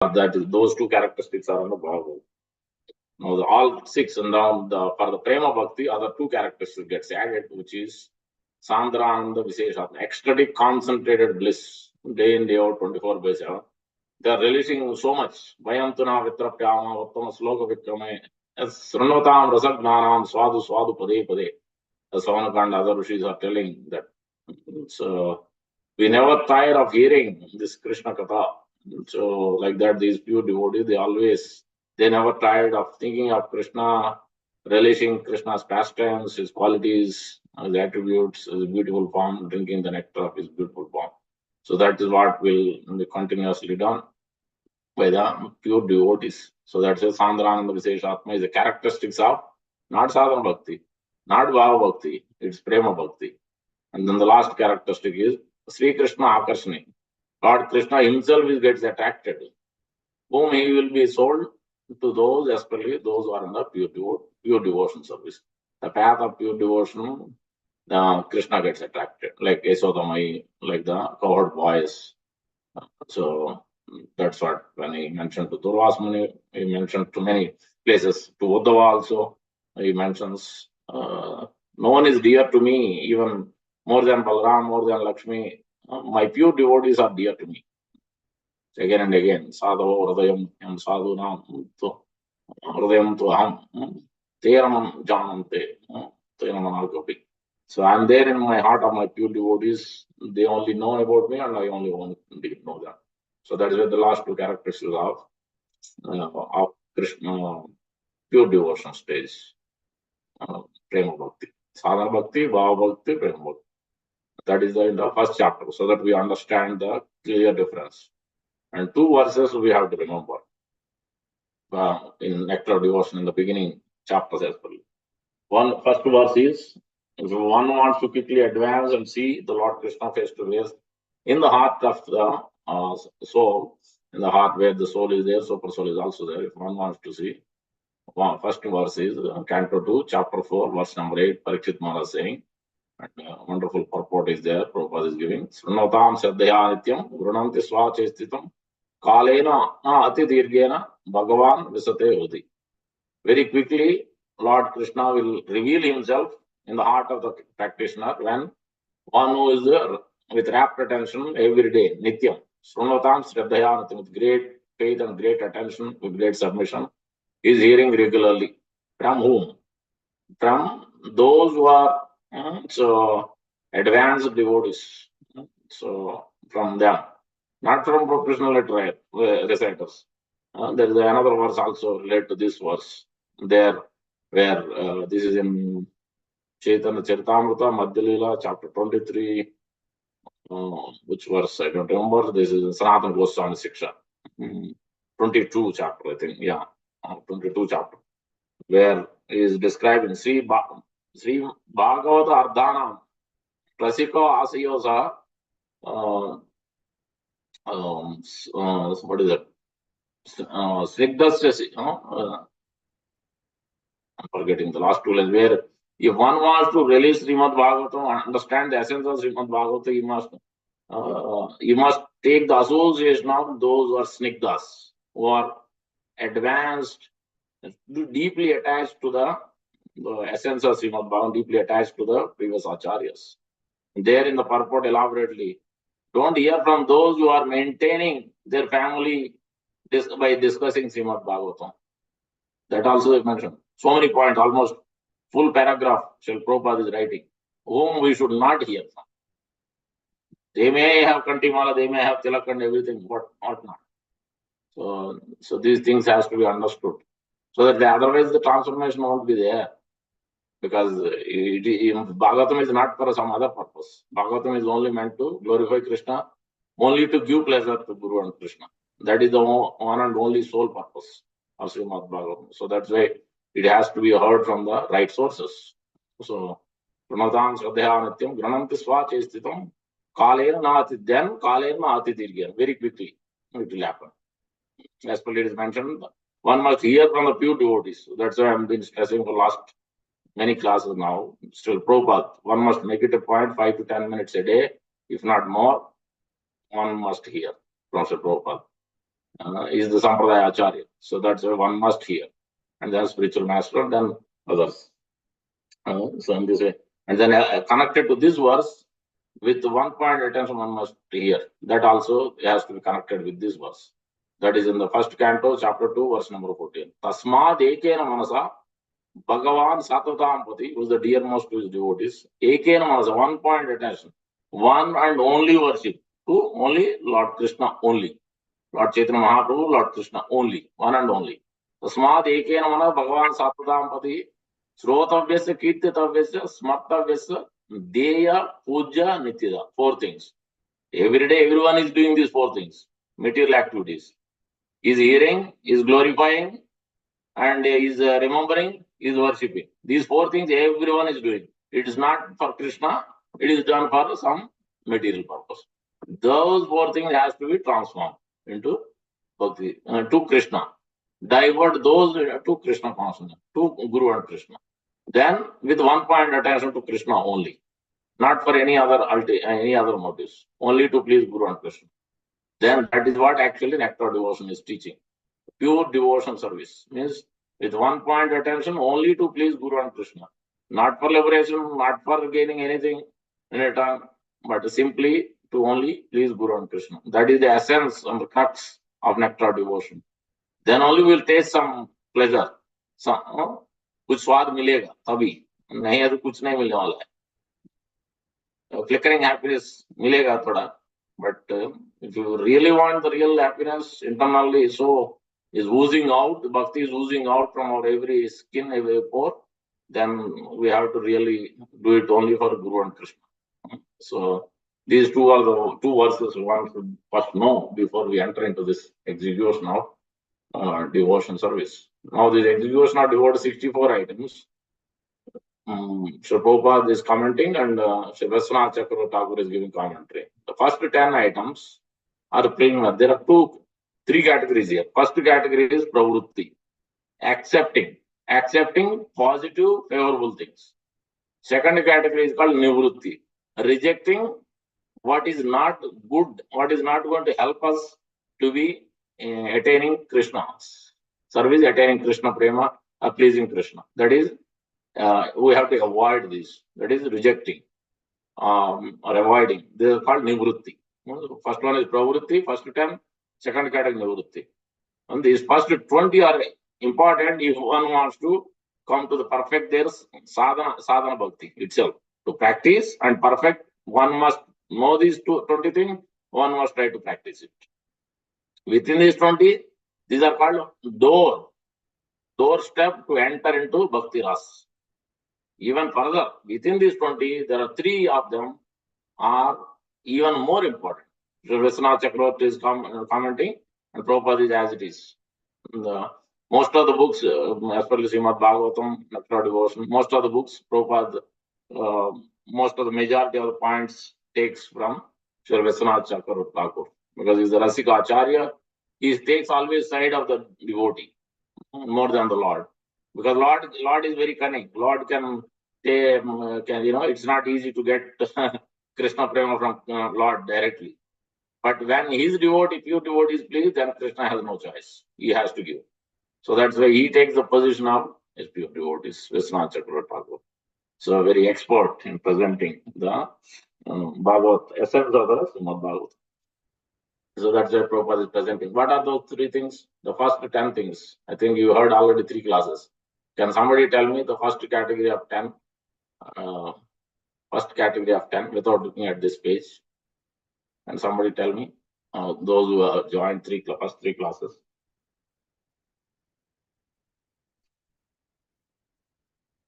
that is, those two characteristics are on the Bhagavad. Now, all six, and now for the Prema Bhakti, other two characteristics gets added, which is Sandrananda Visheshatma, ecstatic concentrated bliss, day in, day out, 24/7. They are relishing so much. Vayantuna Vitrapyama Uttama Sloka Vikrame, Srunvatam Rasagnanam Swadu Swadu Pade Pade. The Savanakanda, other rishis are telling that. So, we never tired of hearing this Krishna Katha. So, like that, these pure devotees, they never tired of thinking of Krishna, relishing Krishna's pastimes, his qualities, his attributes, his beautiful form, drinking the nectar of his beautiful form. So that is what will be continuously done by the pure devotees. So that's why Sandrananda Visheshatma is the characteristics of not Sadhana Bhakti, not Bhava Bhakti, it's Prema Bhakti. And then the last characteristic is Sri Krishna Akarshani. Lord Krishna himself gets attracted, whom he will be sold to those, especially those who are in the pure devotion service. The path of pure devotion, Krishna gets attracted, like Yasodamai, like the cowherd boys. So that's what, when he mentioned to Durvas Muni, he mentioned to many places, to Uddhava also, he mentions, no one is dear to me, even more than Balaram, more than Lakshmi. My pure devotees are dear to me. Again and again, Sadhava Hridayam Yam Sadhunam Hridayam Tu Aham Teramam Janante Teramanagopi. So I'm there in my heart of my pure devotees. They only know about me and I only want to know them. So that is where the last two characteristics of Krishna pure devotion stage. Prema Bhakti. Sadhana Bhakti, Bhava Bhakti, Prema Bhakti. That is in the first chapter, so that we understand the clear difference. And two verses we have to remember in Nectar of Devotion in the beginning chapters as well. First verse is, if one wants to quickly advance and see the Lord Krishna face to face in the heart of the soul, in the heart where the soul is there, super soul is also there. If one wants to see, first verse is Canto 2, chapter 4, verse number 8, Parikshit Maharaj saying, and wonderful purport is there, Prabhupada is giving. Srunotam Sadhya Nityam, Grunanti Swachestitam, Kalena Ati Dirgena, Bhagavan Visate Hoti. Very quickly, Lord Krishna will reveal himself in the heart of the practitioner when one who is there with rapt attention every day, Nityam. Srunotam Sadhya Nityam, with great faith and great attention, with great submission, is hearing regularly. From whom? From those who are so advanced devotees. So from them, not from professional reciters. There is another verse also related to this verse there, where this is in Chaitanya Charitamrita, Madhya Leela, chapter 23. Which verse I don't remember. This is in Sanatana Goswami Siksha, 22 chapter, I think. Yeah, 22 chapter, where he is describing Sri Bhagavata Ardhanam Rasiko Asiyosa. What is it? Snigdasya. I'm forgetting the last two lines, where if one wants to release Srimad Bhagavatam, understand the essence of Srimad Bhagavatam, you must take the association of those who are snigdas, who are advanced, deeply attached to the essence of Srimad Bhagavatam, deeply attached to the previous acharyas. There in the purport elaborately, don't hear from those who are maintaining their family by discussing Srimad Bhagavatam. That also is mentioned. So many points, almost full paragraph, Srila Prabhupada is writing, whom we should not hear from. They may have Kantimala, they may have Tilak and everything, but not. So these things has to be understood. So that otherwise the transformation won't be there. Because Bhagavatam is not for some other purpose. Bhagavatam is only meant to glorify Krishna, only to give pleasure to Guru and Krishna. That is the one and only sole purpose of Srimad Bhagavatam. So that's why it has to be heard from the right sources. So, Pranatam Shraddhya Nityam Grananti Swachestitam Kalena Naati, then Kalena Naati Dirgyan. Very quickly it will happen. As per it is mentioned, one must hear from the pure devotees. So that's why I've been stressing for last many classes now. Still Prabhupada, one must make it a point, 5 to 10 minutes a day, if not more, one must hear from Sri Prabhupada. is the Sampradaya Acharya. So that's why one must hear. And then spiritual master, then others. So in this way. And then connected to this verse, with 1 point attention, one must hear. That also has to be connected with this verse. That is in the first canto, chapter 2, verse number 14. Tasmad ekena manasa Bhagavan Satatampati, who is the dearmost to his devotees. Ekena manasa, 1 point attention. One and only worship. Who? Only Lord Krishna only. Lord Chaitanya Mahaprabhu, Lord Krishna only. One and only. Tasmad ekena manasa Bhagavan Satatampati. Srotavyasya, Kirtitavyasya, Smartavyasya, Deya, Puja, Nityada. 4 things. Every day, everyone is doing these 4 things. Material activities. Is hearing, is glorifying, and is remembering, is worshipping. These 4 things everyone is doing. It is not for Krishna, it is done for some material purpose. Those 4 things has to be transformed into bhakti, to Krishna. Divert those to Krishna consciousness, to Guru and Krishna. Then with 1 point attention to Krishna only, not for any other motives, only to please Guru and Krishna. Then that is what actually nectar devotion is teaching. Pure devotion service means with 1 point attention only to please Guru and Krishna, not for liberation, not for gaining anything in return, but simply to only please Guru and Krishna. That is the essence and the crux of nectar devotion. Then only we will taste some pleasure. कुछ स्वाद मिलेगा तभी, नहीं है तो कुछ नहीं मिलने वाला है. Flickering happiness मिलेगा थोड़ा, but if you really want the real happiness internally, so is oozing out, the bhakti is oozing out from our every skin, every pore, then we have to really do it only for Guru and Krishna. So these two are the 2 verses one should first know before we enter into this execution of devotion service. Now this execution of devoted 64 items, Sri Prabhupada is commenting and Simhesvara Thakur is giving commentary. The first 10 items are preliminary. There are 3 categories here. First category is pravrutti, accepting positive, favorable things. Second category is called nivrutti, rejecting what is not good, what is not going to help us to be attaining Krishna's service, attaining Krishna prema, or pleasing Krishna. That is, we have to avoid this. That is rejecting or avoiding. They are called nivrutti. First one is pravrutti, first 10, second category nivrutti. And these first 20 are important if one wants to come to the perfect their sadhana bhakti itself. To practice and perfect, one must know these 20 things, one must try to practice it. Within these 20, these are called doorstep to enter into bhakti ras. Even further, within these 20, there are 3 of them are even more important. Vishwanath Chakravarti is commenting, and Prabhupada is as it is. Most of the books, especially Srimad Bhagavatam, Nectar Devotion, most of the books, Prabhupada, most of the majority of the points takes from Sri Vishwanath Chakravarti Thakur, because he's the Rasika Acharya. He takes always side of the devotee more than the Lord, because Lord is very cunning. Lord can it's not easy to get Krishna prema from Lord directly. But when his devotee, pure devotee is pleased, then Krishna has no choice. He has to give. So that's why he takes the position of his pure devotees, Vishwanath Chakravarti Thakur. So very expert in presenting the Bhagavat, essence of the Srimad Bhagavatam. So that's why Prabhupada is presenting. What are those 3 things? The first 10 things. I think you heard already 3 classes. Can somebody tell me the first category of 10? First category of 10 without looking at this page. Can somebody tell me? Those who have joined first 3 classes.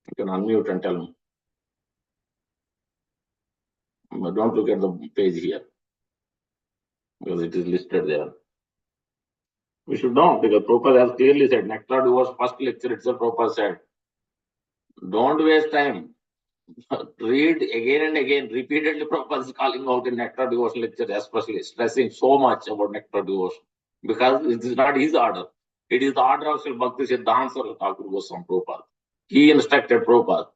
You can unmute and tell me. But don't look at the page here, because it is listed there. We should know, because Prabhupada has clearly said, Nectar Devotion first lecture itself, Prabhupada said, don't waste time. Read again and again, repeatedly. Prabhupada is calling out in Nectar Devotion lecture, especially stressing so much about Nectar Devotion, because it is not his order. It is the order of Sri Bhakti Siddhanta Saraswati Thakur Goswami Prabhupada. He instructed Prabhupada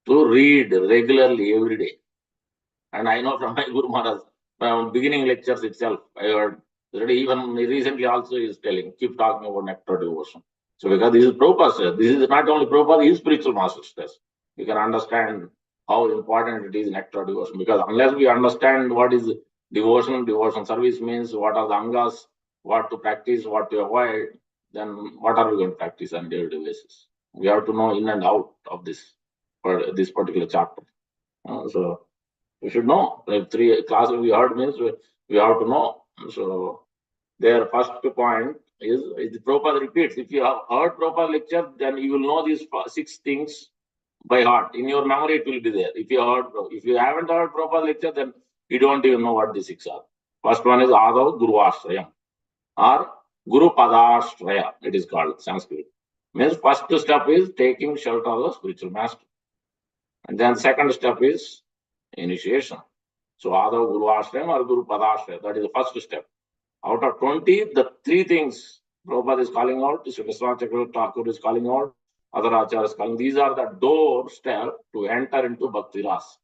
to read regularly every day. And I know from my Guru Maharaj, from beginning lectures itself, I heard Even recently also he is telling, keep talking about nectar devotion. So because this is Prabhupada, this is not only Prabhupada, he is spiritual master stress. We can understand how important it is nectar devotion. Because unless we understand what is devotion service means, what are the angas, what to practice, what to avoid, then what are we going to practice on daily basis? We have to know in and out of this particular chapter. So we should know. Like 3 classes we heard means we have to know. So their first point is the Prabhupada repeats. If you have heard Prabhupada lecture, then you will know these 6 things by heart. In your memory, it will be there. If you haven't heard Prabhupada lecture, then you don't even know what the 6 are. First one is Adav Guru Ashrayam or Guru Padashraya, it is called Sanskrit. Means first step is taking shelter of the spiritual master. And then second step is initiation. So Adav Guru Ashrayam or Guru Padashraya, that is the first step. Out of 20, the 3 things Prabhupada is calling out, Simhesvara Thakur is calling out, other acharyas is calling. These are the doorstep to enter into bhakti ras,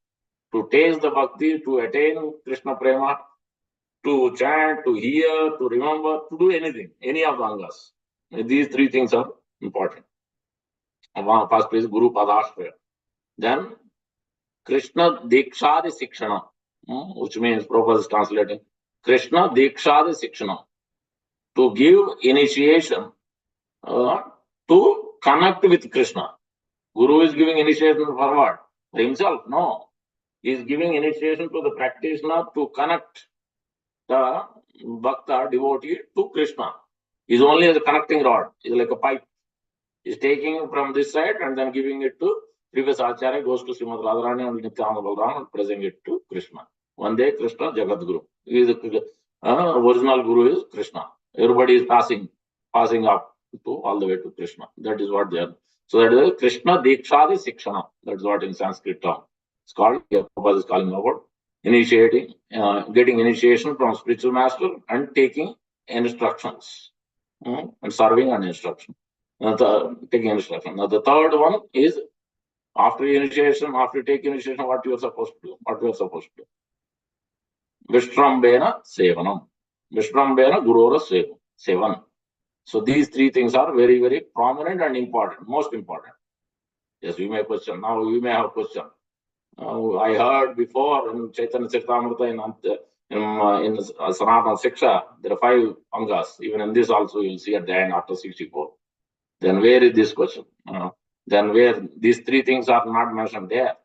to taste the bhakti, to attain Krishna prema, to chant, to hear, to remember, to do anything, any of the angas. These 3 things are important. First is Guru Padashraya. Then Krishna Dikshadi Sikshana, which means Prabhupada is translating Krishna Dikshadi Sikshana, to give initiation to connect with Krishna. Guru is giving initiation for what? For himself? No. He is giving initiation to the practitioner to connect the bhakta, devotee to Krishna. He is only as a connecting rod. He is like a pipe. He is taking from this side and then giving it to previous acharya, goes to Srimad Radharani and Nityananda Balaram and presenting it to Krishna. One day Krishna Jagat Guru. He is original Guru is Krishna. Everybody is passing up to all the way to Krishna. That is what they are. So that is Krishna Dikshadi Sikshana. That is what in Sanskrit term it's called. Prabhupada is calling about initiating, getting initiation from spiritual master and taking instructions and serving an instruction. Taking instruction. Now the third one is after initiation, after taking initiation, what you are supposed to do. What you are supposed to do. Vishrambena Sevanam. Vishrambena Gurura Sevan. So these 3 things are very, very prominent and important, most important. Yes, we may question. Now we may have question. I heard before in Chaitanya Charitamrita in Sanatana Siksha, there are 5 angas. Even in this also you will see at the end after 64. Then where is this question? Then where these 3 things are not mentioned there,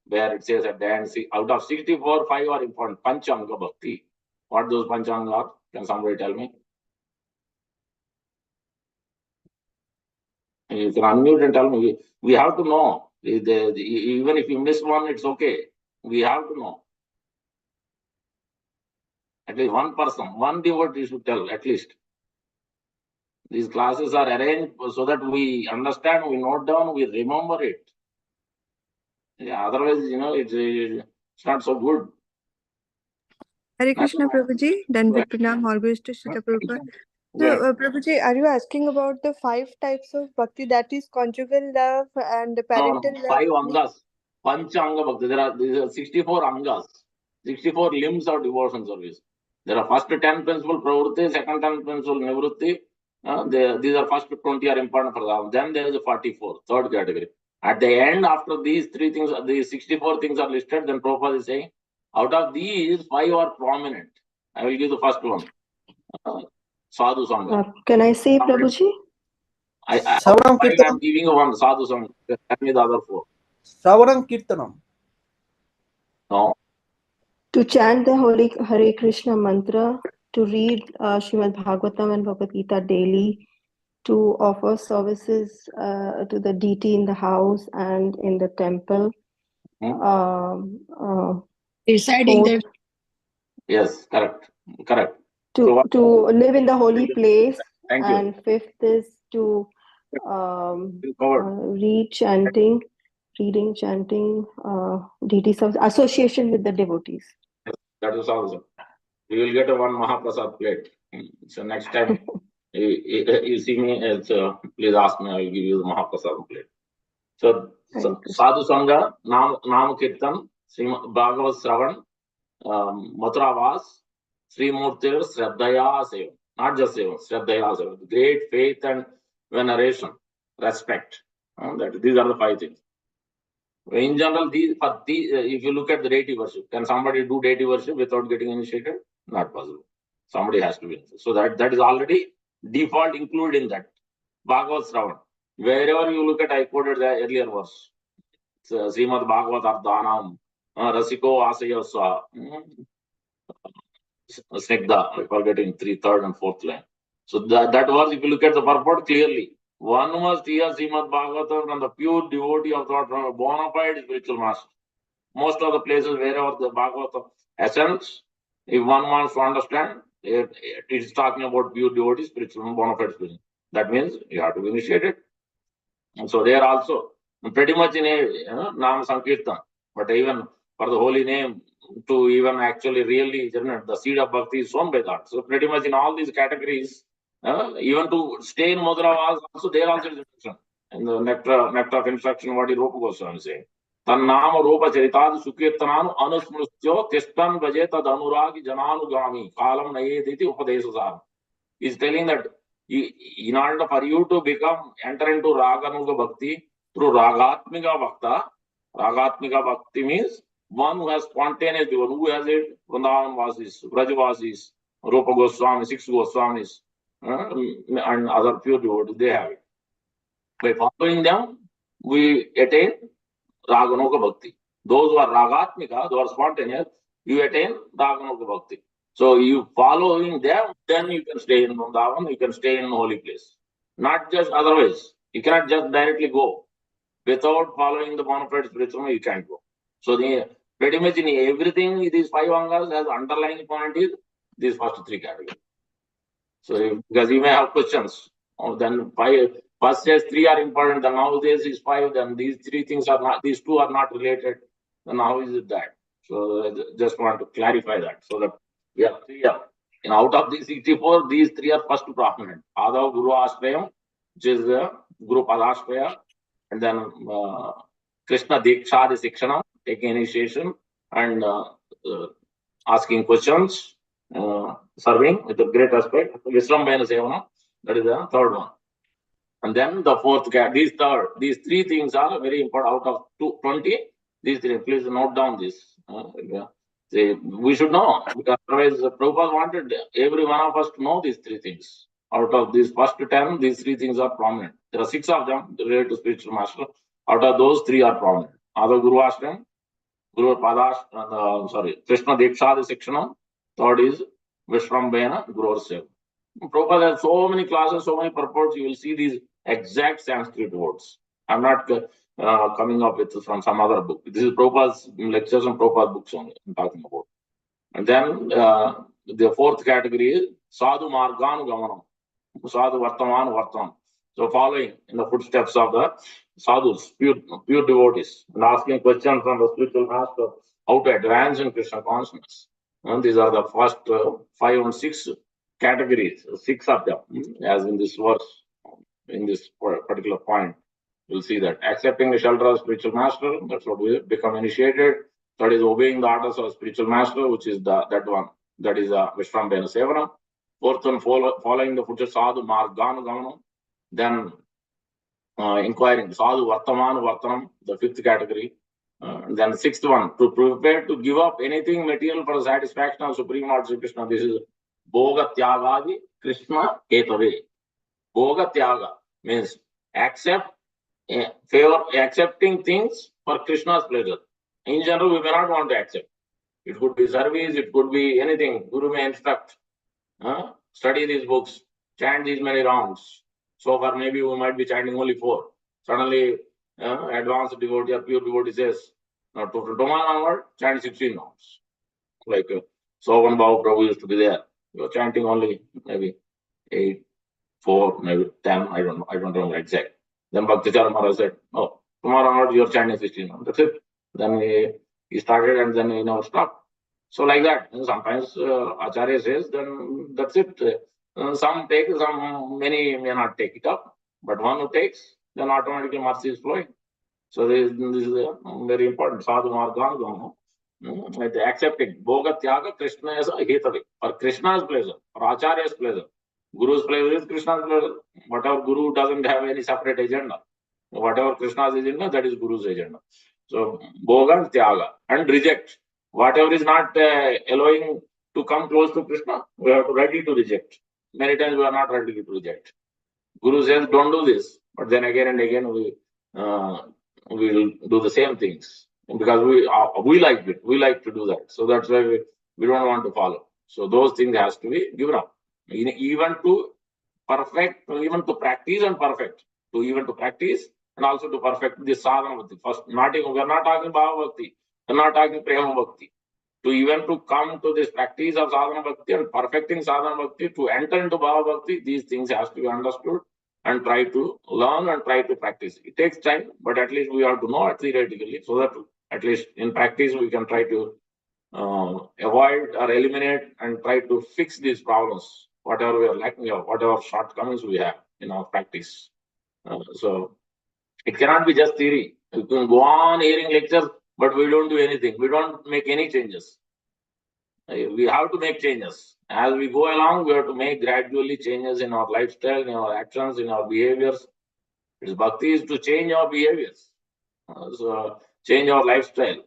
where it says at the end, out of 64, 5 are important. Panchanga Bhakti. What those Panchanga are? Can somebody tell me? You can unmute and tell me. We have to know. Even if you miss one, it's okay. We have to know. At least one person, one devotee should tell, at least. These classes are arranged so that we understand, we note down, we remember it. Yeah, otherwise, it's not so good. Hare Krishna, Prabhuji. Then with Pranam, all goes to Srila Prabhupada. So, Prabhuji, are you asking about the 5 types of bhakti, that is conjugal love and parental love? 5 angas. Panchanga Bhakti. There are 64 angas, 64 limbs of devotion service. There are first 10 principle pravrutti, second 10 principle nivrutti. These are first 20 are important for them. Then there is a 44, third category. At the end, after these 3 things, these 64 things are listed, then Prabhupada is saying, out of these, 5 are prominent. I will give the first one. Sadhu Sangha. Can I say, Prabhuji? I am giving one Sadhu Sangha. Tell me the other 4. Shravanam Kirtanam. No. To chant the holy Hare Krishna mantra, to read Srimad Bhagavatam and Bhagavad Gita daily, to offer services to the deity in the house and in the temple. Deciding that. Yes, correct. To live in the holy place. Thank and you. 5th is to reading, chanting, deity service, association with the devotees. That is awesome. We will get a 1 Mahaprasad plate. So next time you see me, please ask me, I will give you the Mahaprasad plate. So Sadhu Sangha, Nam Kirtan, Bhagavad Shravan, Mathura Vas, Sri Murtir Shraddhaya Sevam. Not just Sevam, Shraddhaya Sevam. Great faith and veneration, respect. These are the 5 things. In general, if you look at the deity worship, can somebody do deity worship without getting initiated? Not possible. Somebody has to be. So that is already default included in that. Bhagavad Shravan. Wherever you look at, I quoted the earlier verse. Srimad Bhagavad Ardhanam. Rasiko Asaya Swa. Snigdha, forgetting 3rd, 3rd and 4th line. So that was, if you look at the purport clearly, one must hear Srimad Bhagavatam from the pure devotee of God, from a bona fide spiritual master. Most of the places wherever the Bhagavatam essence, if one wants to understand, it is talking about pure devotee, spiritual, bona fide spiritual. That means you have to be initiated. And so they are also pretty much in a Nam Sankirtan, but even for the holy name to even actually really generate the seed of bhakti is sown by that. So pretty much in all these categories, even to stay in Mudra was also there also is instruction. In the nectar of instruction, what is Rupa Goswami saying? Tannama Rupa Charitad Sukirtananu Anusmrutyo Tistan Vajeta Danuragi Jananugami Kalam Nayediti Upadesasam. Is telling that in order for you to enter into Raganuga Bhakti through Ragatmika Bhakti means one who has spontaneous, one who has it, Vrindavan Vasis, Brajavasis, Rupa Goswami, 6 Goswamis, and other pure devotees, they have it. By following them, we attain Raganuga Bhakti. Those who are Ragatmika, those who are spontaneous, you attain Raganuga Bhakti. So you following them, then you can stay in Vrindavan, you can stay in holy place. Not just otherwise. You cannot just directly go. Without following the bona fide spiritual, you can't go. So pretty much in everything, these 5 angas has underlying point is these first 3 categories. So because you may have questions, then 5, first says 3 are important, then nowadays is 5, then these 3 things are not, these 2 are not related, then how is it that? So I just want to clarify that so that we are clear. And out of these 64, these 3 are first prominent. Adav Guru Ashrayam, which is the Guru Padashraya, and then Krishna Dikshadi Sikshanam, taking initiation and asking questions, serving with a great respect. Visrambhayana Sevana, that is the 3rd one. And then the 4th, these 3 things are very important out of 20. These 3, please note down this. We should know, because otherwise Prabhupada wanted every one of us to know these 3 things. Out of these first 10, these 3 things are prominent. There are 6 of them related to spiritual master. Out of those, 3 are prominent. Other Guru Ashram, Guru Padash, Krishna Dikshadi Sikshanam. 3rd is Vishrambhayana Guru Seva. Prabhupada has so many classes, so many purports. You will see these exact Sanskrit words. I'm not coming up with from some other book. This is Prabhupada's lectures and Prabhupada's books only I'm talking about. And then the 4th category is Sadhu Marganu Gamanam. Sadhu Vartaman Vartam. So following in the footsteps of the sadhus, pure devotees, and asking questions from the spiritual master how to advance in Krishna consciousness. And these are the first 5 and 6 categories, 6 of them, as in this verse, in this particular point. You'll see that accepting the shelter of spiritual master, that's what we become initiated. That is obeying the orders of spiritual master, which is that one. That is Vishrambhayana Sevana. 4th one, following the footsteps Sadhu Marganu Gamanam. Then inquiring Sadhu Vartamanu Vartanam, the 5th category. Then 6th one, to prepare to give up anything material for the satisfaction of Supreme Lord Sri Krishna. This is Bhoga Tyagadi Krishna Ketave. Bhoga Tyaga means accepting things for Krishna's pleasure. In general, we may not want to accept. It could be service, it could be anything. Guru may instruct. Study these books, chant these many rounds. So far, maybe we might be chanting only 4. Suddenly, advanced devotee or pure devotee says, now tomorrow onward, chant 16 rounds. Like Sovan Bhav Prabhu used to be there. You're chanting only maybe 8, 4, maybe 10. I don't know. I don't remember exact. Then Bhaktichar Maharaj said, "Oh, tomorrow onward you're chanting 16 rounds." That's it. Then he started and then he never stopped. So like that. And sometimes Acharya says, then that's it. Some take, many may not take it up. But one who takes, then automatically mercy is flowing. So this is very important. Sadhu Marganu. With the accepting Bhoga Tyaga, Krishna is a Hetavi. For Krishna's pleasure, for Acharya's pleasure. Guru's pleasure is Krishna's pleasure. Whatever Guru doesn't have any separate agenda. Whatever Krishna's agenda, that is Guru's agenda. So Bhoga Tyaga and reject. Whatever is not allowing to come close to Krishna, we are ready to reject. Many times we are not ready to reject. Guru says, don't do this. But then again and again we will do the same things. Because we like it. We like to do that. So that's why we don't want to follow. So those things has to be given up. Even to perfect, even to practice and perfect. Even to practice and also to perfect the sadhana bhakti. First, we are not talking bhava bhakti. We are not talking prema bhakti. To come to this practice of sadhana bhakti and perfecting sadhana bhakti, to enter into bhava bhakti, these things has to be understood and try to learn and try to practice. It takes time, but at least we have to know theoretically, so that at least in practice we can try to avoid or eliminate and try to fix these problems, whatever we are lacking or whatever shortcomings we have in our practice. So it cannot be just theory. You can go on hearing lectures, but we don't do anything. We don't make any changes. We have to make changes. As we go along, we have to make gradually changes in our lifestyle, in our actions, in our behaviors. Its bhakti is to change our behaviors. So change our lifestyle.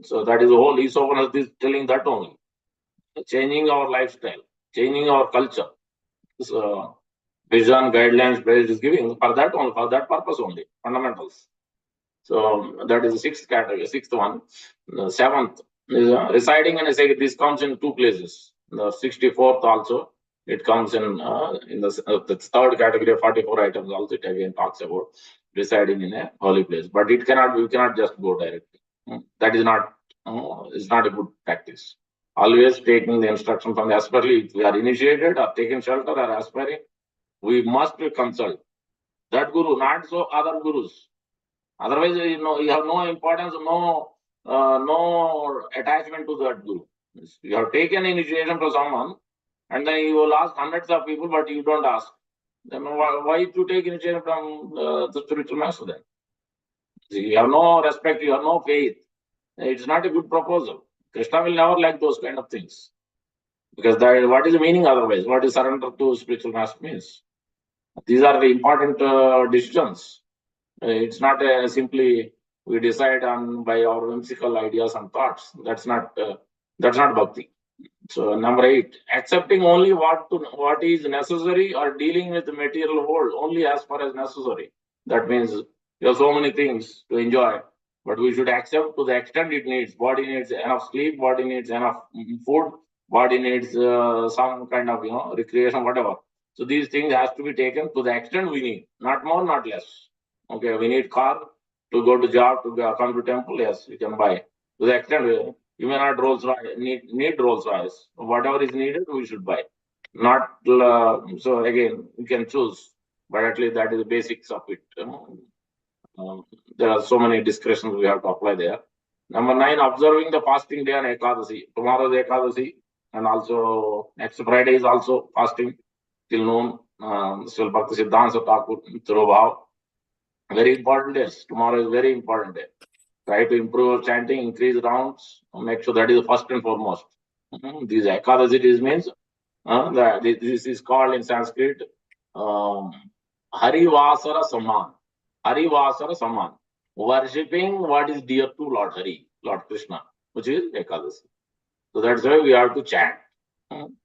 So that is the whole Isophanast is telling that only. Changing our lifestyle, changing our culture. So vision, guidelines, praise is giving for that only, for that purpose only, fundamentals. So that is the sixth category, sixth one. The seventh is residing in a second. This comes in two places. The 64th also, it comes in the third category of 44 items also. It again talks about residing in a holy place, but it cannot. You cannot just go directly. That is not. Is not a good practice. Always taking the instruction from the aspirant. If we are initiated or taking shelter or aspiring, we must consult that guru, not so other gurus. Otherwise, you have no importance, no attachment to that guru. You have taken initiation from someone, and then you will ask hundreds of people, but you don't ask. Then why to take initiation from the spiritual master then? You have no respect, you have no faith. It's not a good proposal. Krishna will never like those kind of things. Because what is the meaning otherwise? What is surrender to spiritual master means? These are the important decisions. It's not simply we decide on by our whimsical ideas and thoughts. That's not bhakti. So number 8, accepting only what is necessary or dealing with the material world only as far as necessary. That means there are so many things to enjoy, but we should accept to the extent it needs. Body needs enough sleep, body needs enough food, body needs some kind of recreation, whatever. So these things has to be taken to the extent we need, not more, not less. Okay, we need car to go to job, to come to temple. Yes, we can buy. To the extent you may not need Rolls Royce. Whatever is needed, we should buy. Not so again, you can choose, but at least that is the basics of it. There are so many discretions we have to apply there. Number 9, observing the fasting day on Ekadasi. Tomorrow is Ekadasi, and also next Friday is also fasting till noon. Still Bhakti Siddhanta Thakur Thirubhav. Very important days. Tomorrow is very important day. Try to improve our chanting, increase rounds, make sure that is the first and foremost. These Ekadasi means this is called in Sanskrit Harivasara Saman. Harivasara Saman. Worshipping what is dear to Lord Hari, Lord Krishna, which is Ekadasi. So that's why we have to chant.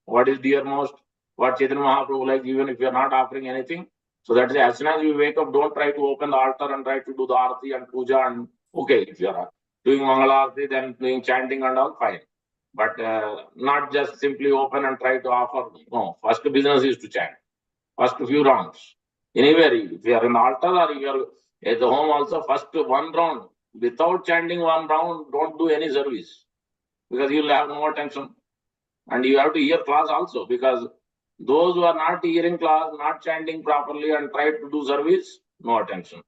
What is dear most? What Chaitanya Mahaprabhu likes, even if you are not offering anything. So that's why as soon as you wake up, don't try to open the altar and try to do the arati and puja. And okay, if you are doing Mangala Arati, then doing chanting and all, fine. But not just simply open and try to offer. No, first business is to chant. First few rounds. Anywhere, if you are in the altar or if you are at the home also, first one round. Without chanting one round, don't do any service. Because you will have no attention. And you have to hear class also. Because those who are not hearing class, not chanting properly and try to do service, no attention.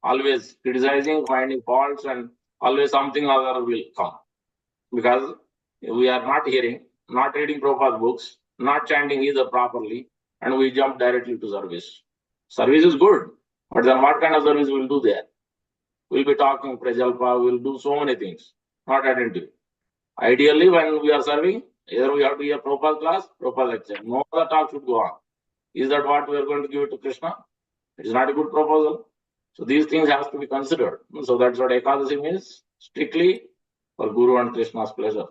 Always criticizing, finding faults, and always something other will come. Because we are not hearing, not reading Prabhupada's books, not chanting either properly, and we jump directly to service. Service is good, but then what kind of service we'll do there? We'll be talking Prajalpa, we'll do so many things, not attentive. Ideally, when we are serving, either we have to hear Prabhupada class, Prabhupada lecture. No other talk should go on. Is that what we are going to give it to Krishna? It is not a good proposal. So these things have to be considered. So that's what Ekadasi means, strictly for Guru and Krishna's pleasure.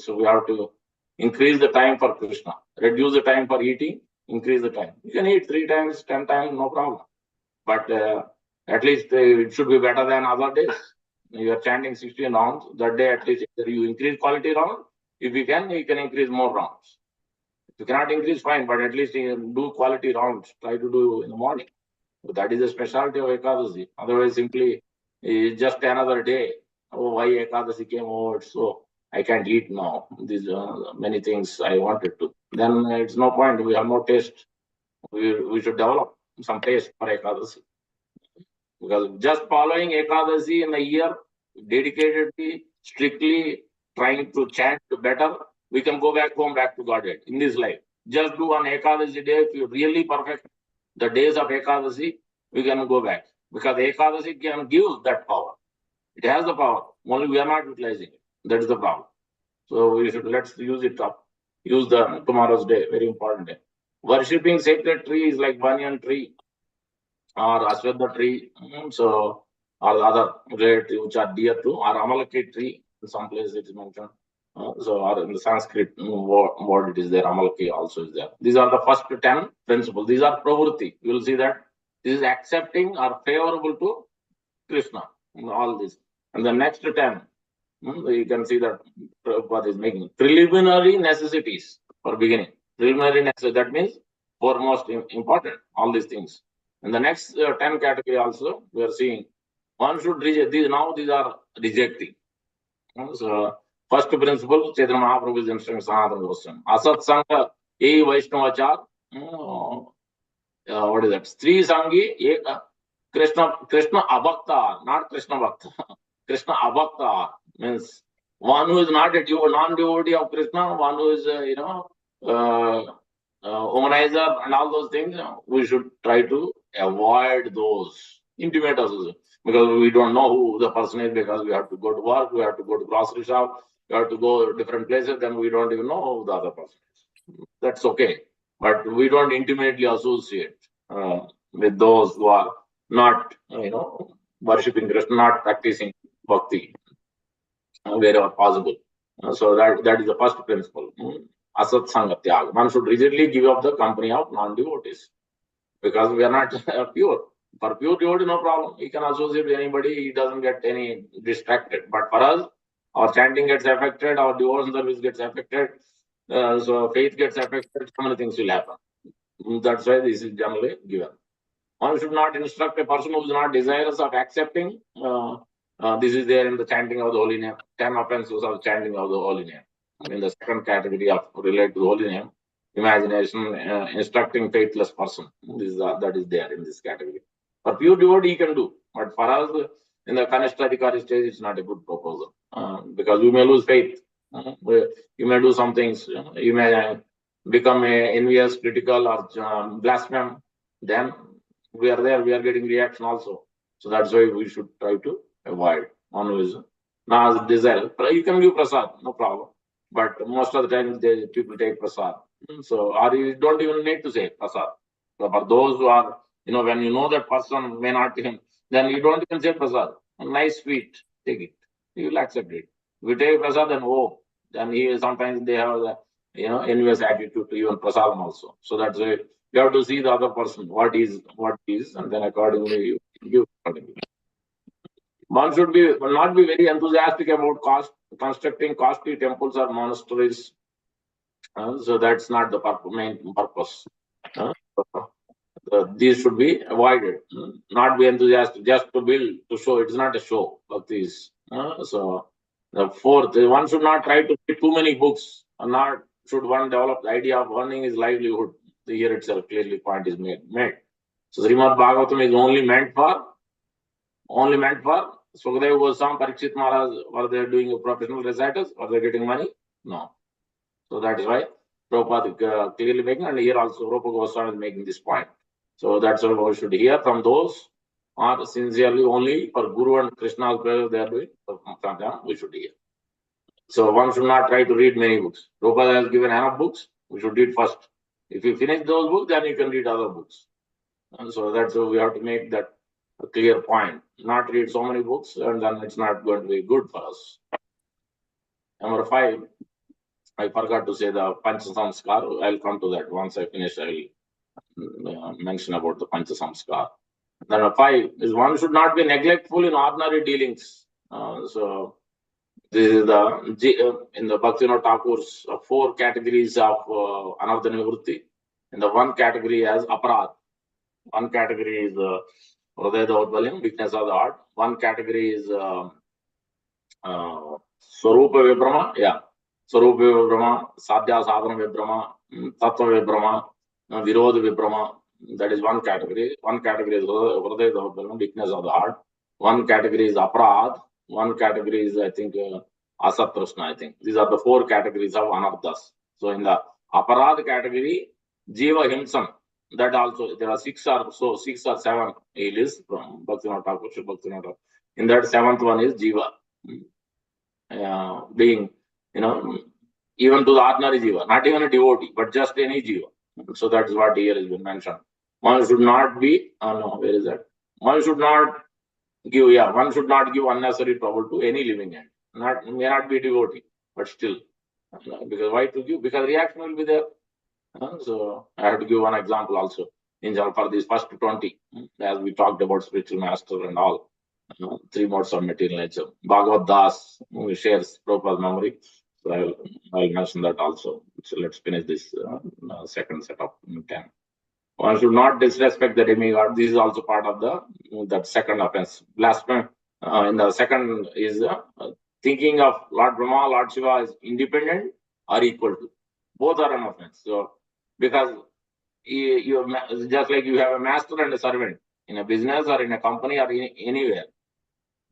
So we have to increase the time for Krishna, reduce the time for eating, increase the time. You can eat 3 times, 10 times, no problem. But at least it should be better than other days. You are chanting 16 rounds, that day at least you increase quality round. If you can increase more rounds. If you cannot increase, fine, but at least you do quality rounds. Try to do in the morning. So that is the specialty of Ekadasi. Otherwise, simply just another day. Oh, why Ekadasi came over? So I can't eat now. These many things I wanted to. Then it's no point. We have no taste. We should develop some taste for Ekadasi. Because just following Ekadasi in a year, dedicatedly, strictly trying to chant better, we can go back home, back to Godhead in this life. Just do one Ekadasi day. If you really perfect the days of Ekadasi, we can go back. Because Ekadasi can give that power. It has the power. Only we are not utilizing it. That is the problem. So we should let's use it up. Use the tomorrow's day, very important day. Worshipping sacred tree is like banyan tree or Ashwagandha tree. So or other related which are dear to or Amalaki tree. In some places it is mentioned. So or in the Sanskrit word it is there. Amalaki also is there. These are the first 10 principles. These are pravrutti. You will see that this is accepting or favorable to Krishna. All this. And the next 10, you can see that Prabhupada is making preliminary necessities for beginning. Preliminary necessities, that means foremost important, all these things. And the next 10 category also, we are seeing one should reject these. Now these are rejecting. So first principle, Chaitanya Mahaprabhu's instruction, Sanatana Goswami. Asat Sangha, Ye Vaishnavachar. What is that? Stri Sangi, Krishna Abhakta, not Krishna Bhakta. Krishna Abhakta means one who is not a non-devotee of Krishna, one who is, womanizer and all those things. We should try to avoid those intimate associations because we don't know who the person is because we have to go to work, we have to go to grocery shop, we have to go to different places, then we don't even know who the other person is. That's okay. But we don't intimately associate with those who are not, worshipping Krishna, not practicing bhakti wherever possible. So that is the first principle. Asat Sangha Tyaga. One should rigidly give up the company of non-devotees because we are not pure. For pure devotee, no problem. He can associate with anybody. He doesn't get any distracted. But for us, our chanting gets affected, our devotion service gets affected, so faith gets affected. So many things will happen. That's why this is generally given. One should not instruct a person who is not desirous of accepting. This is there in the chanting of the holy name. 10 offenses of chanting of the holy name. In the second category of related to the holy name, imagination, instructing faithless person. That is there in this category. For pure devotee, he can do. But for us, in the Kanishthadikari stage, it's not a good proposal. Because you may lose faith. You may do some things. You may become envious, critical, or blaspheme. Then we are there, we are getting reaction also. So that's why we should try to avoid. One who is not desire. You can give prasad, no problem. But most of the time, people take prasad. So, or you don't even need to say prasad. So for those who are, when you know that person may not, then you don't even say prasad. A nice sweet, take it. You will accept it. If you take prasad, then sometimes they have the, envious attitude to even prasadam also. So that's why you have to see the other person, what is, and then accordingly you give accordingly. One should not be very enthusiastic about constructing costly temples or monasteries. So that's not the main purpose. These should be avoided. Not be enthusiastic just to build, to show. It's not a show of these. So the fourth, one should not try to read too many books. Not should one develop the idea of earning his livelihood. Here itself clearly point is made. So Srimad Bhagavatam is only meant for Sukadeva Goswami, Parikshit Maharaj. Were they doing professional recitals? Were they getting money? No. So that is why Prabhupada clearly making, and here also Rupa Goswami is making this point. So that's why we should hear from those who are sincerely only for Guru and Krishna's pleasure they are doing. From them we should hear. So one should not try to read many books. Prabhupada has given enough books. We should read first. If you finish those books, then you can read other books. And so that's why we have to make that a clear point. Not read so many books, and then it's not going to be good for us. Number 5, I forgot to say the Pancha Samskar. I'll come to that once I finish. I will mention about the Pancha Samskar. Number 5 is one should not be neglectful in ordinary dealings. So this is the in the Bhaktivinoda Thakur's 4 categories of Anartha Nivrutti. In the 1 category as aparad. 1 category is Hridaya Daurbalyam, weakness of the heart. 1 category is Swarupa Vibrama, Swarupa Vibrama, Sadhya Sadhana Vibrama, Tattva Vibrama, Virodha Vibrama. That is 1 category. 1 category is Hridaya Daurbalyam, weakness of the heart. 1 category is Aparad. 1 category is, I think, Asat Prashna, I think. These are the 4 categories of Anarthas. So in the Aparad category, Jiva Himsam, that also, there are 6 or 7 he lists from Bhaktivinoda Thakur, Bhaktivinoda. In that 7th one is Jiva. Being, even to the ordinary Jiva, not even a devotee, but just any Jiva. So that's what here has been mentioned. One should not be, where is that? One should not give unnecessary trouble to any living end. May not be devotee, but still. Because why to give? Because reaction will be there. So I have to give one example also. In for these first 20, as we talked about spiritual master and all, 3 modes of material nature. Bhagavad Das shares Prabhupada's memory. So I'll mention that also. So let's finish this second set of 10. One should not disrespect the demigod. This is also part of that second offense. Blasphemy. In the second is thinking of Lord Brahma, Lord Shiva is independent or equal to. Both are an offense. So because you just like you have a master and a servant in a business or in a company or anywhere.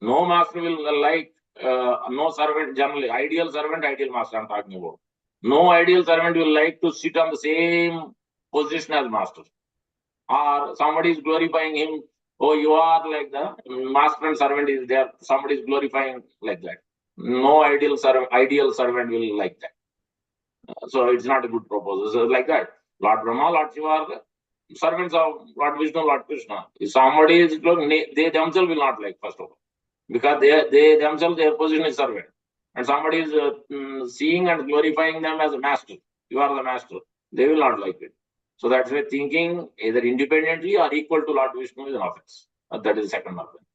No master will like no servant generally. Ideal servant, ideal master I'm talking about. No ideal servant will like to sit on the same position as master. Or somebody is glorifying him. Oh, you are like the master and servant is there. Somebody is glorifying like that. No ideal servant will like that. So it's not a good proposal. So like that. Lord Brahma, Lord Shiva are the servants of Lord Vishnu, Lord Krishna. If somebody is they themselves will not like, first of all. Because they themselves, their position is servant. And somebody is seeing and glorifying them as a master. You are the master. They will not like it. So that's why thinking either independently or equal to Lord Vishnu is an offense. That is the second offense.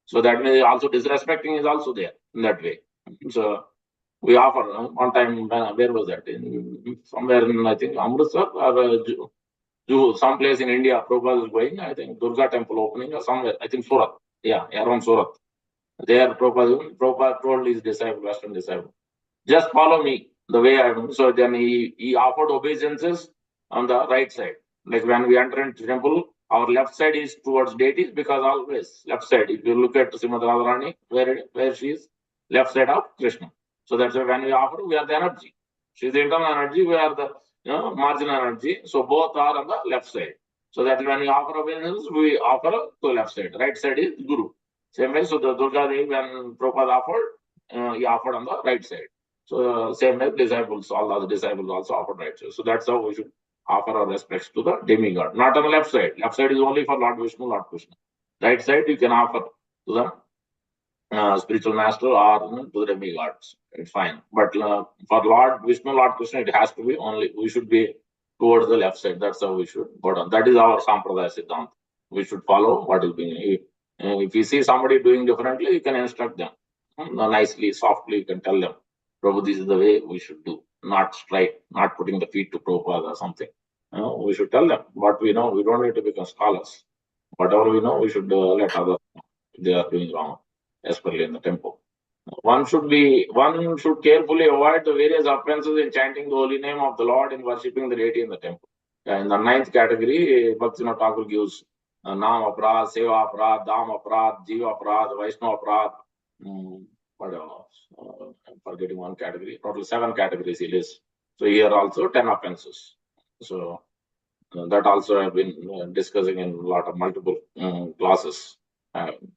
So that means also disrespecting is also there in that way. So we offer one time, where was that? Somewhere in, I think, Amritsar or some place in India, Prabhupada is going, I think, Durga temple opening or somewhere, I think Surat. Yeah, around Surat. There, Prabhupada told his disciple, Western disciple, just follow me the way I am. So then he offered obeisances on the right side. Like when we enter into temple, our left side is towards deities because always left side. If you look at Simhesvara Radharani, where she is, left side of Krishna. So that's why when we offer, we are the energy. She is the internal energy, we are the marginal energy. So both are on the left side. So that when we offer obeisances, we offer to the left side. Right side is Guru. Same way, so the Durga Devi, when Prabhupada offered, he offered on the right side. So same way, disciples, all the other disciples also offered right side. So that's how we should offer our respects to the demigod. Not on the left side. Left side is only for Lord Vishnu, Lord Krishna. Right side, you can offer to the spiritual master or to the demigods. It's fine. But for Lord Vishnu, Lord Krishna, it has to be only, we should be towards the left side. That's how we should go down. That is our Sampradaya Siddhanta. We should follow what is being. If you see somebody doing differently, you can instruct them nicely, softly. You can tell them, Prabhu, this is the way we should do. Not straight, not putting the feet to Prabhupada or something. We should tell them what we know. We don't need to become scholars. Whatever we know, we should let others know if they are doing wrong, especially in the temple. One should carefully avoid the various offenses in chanting the holy name of the Lord and worshipping the deity in the temple. In the 9th category, Bhaktivinoda Thakur gives Naam Aparad, Seva Aparad, Dham Aparad, Jiva Aparad, Vaishnava Aparad. What else? I'm forgetting one category. Total 7 categories he lists. So here also 10 offenses. So that also I have been discussing in a lot of multiple classes.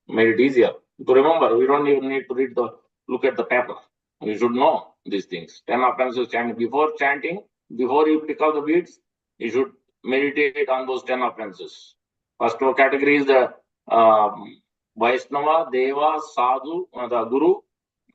Made it easier to remember. We don't even need to look at the paper. You should know these things. 10 offenses chanting. Before chanting, before you pick up the beads, you should meditate on those 10 offenses. First category is the Vaishnava, Deva, Sadhu, the Guru,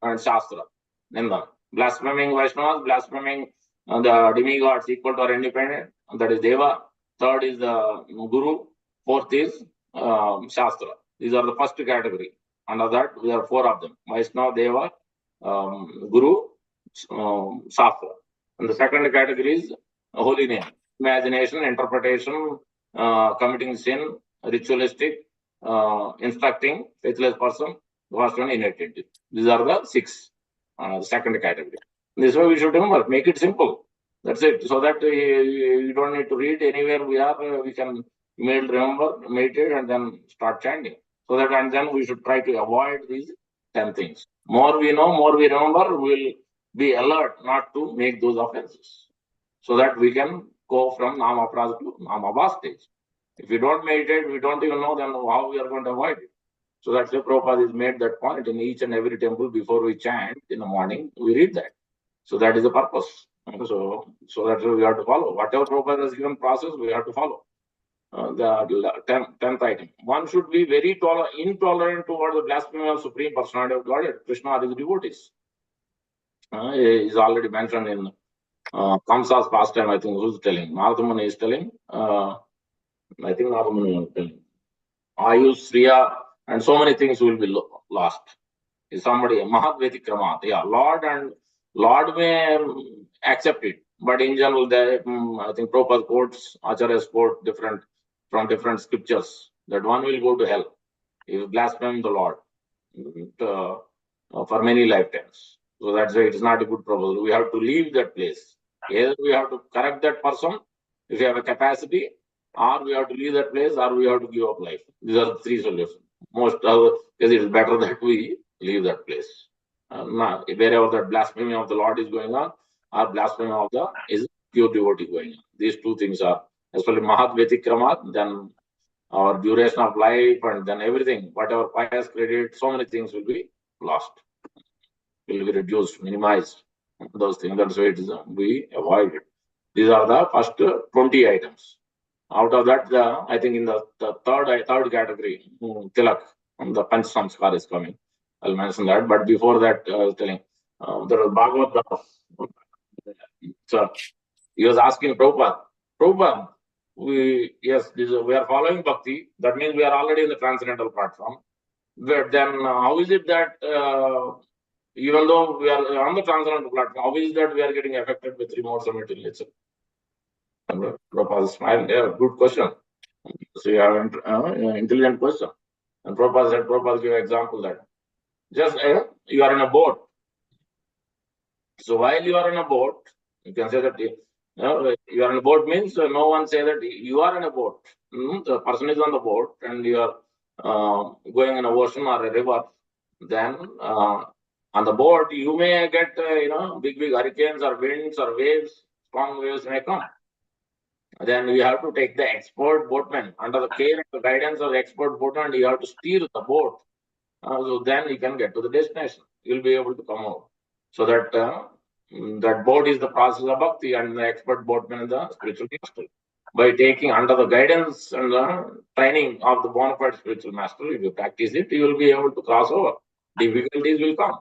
and Shastra. Then the blaspheming Vaishnavas, blaspheming the demigods equal to or independent, that is Deva. Third is the Guru. Fourth is Shastra. These are the first category. Under that, we have 4 of them: Vaishnava, Deva, Guru, Shastra. And the second category is holy name, imagination, interpretation, committing sin, ritualistic, instructing, faithless person. The first one, inattentive. These are the 6, second category. This way we should remember, make it simple. That's it. So that you don't need to read anywhere we can remember, meditate, and then start chanting. So that, and then we should try to avoid these 10 things. More we know, more we remember, we'll be alert not to make those offenses. So that we can go from Namaprasa to Namabha stage. If we don't meditate, we don't even know then how we are going to avoid it. So that's why Prabhupada has made that point in each and every temple before we chant in the morning, we read that. So that is the purpose. So that's what we have to follow. Whatever Prabhupada has given process, we have to follow. The 10th item. One should be very intolerant toward the blasphemy of Supreme Personality of Godhead, Krishna or his devotees. Is already mentioned in Kamsa's pastime, I think, who's telling? Narada Muni is telling. I think Narada Muni is telling. Ayush, Sriya, and so many things will be lost. Is somebody, Mahat Vetikramat. Yeah, Lord may accept it. But in general, I think Prabhupada quotes, Acharya's quote from different scriptures, that one will go to hell if you blaspheme the Lord for many lifetimes. So that's why it's not a good proposal. We have to leave that place. Either we have to correct that person if you have a capacity, or we have to leave that place, or we have to give up life. These are the 3 solutions. Because it is better that we leave that place. Wherever that blasphemy of the Lord is going on, or blasphemy of the is pure devotee going on. These 2 things are, especially Mahat Vetikramat, then our duration of life, and then everything, whatever pious credit, so many things will be lost, will be reduced, minimized. Those things, that's why it is, we avoid it. These are the first 20 items. Out of that, I think in the third category, Tilak, the Panch Samskar is coming. I'll mention that. But before that, I was telling, there was Bhagavad. So he was asking Prabhupada, we are following Bhakti. That means we are already in the transcendental platform. But then how is it that even though we are on the transcendental platform, how is that we are getting affected with remorse and material nature? Prabhupada smiled. Yeah, good question. So you have an intelligent question. And Prabhupada gave an example that just you are in a boat. So while you are in a boat, you can say that you are in a boat means no one say that you are in a boat. The person is on the boat and you are going in a ocean or a river. Then on the boat you may get big hurricanes or winds or waves, strong waves may come. Then you have to take the expert boatman under the care and the guidance of the expert boatman. You have to steer the boat. So then you can get to the destination. You'll be able to come out. So that that boat is the process of bhakti, and the expert boatman is the spiritual master. By taking under the guidance and the training of the bona fide spiritual master, if you practice it, you will be able to cross over. Difficulties will come.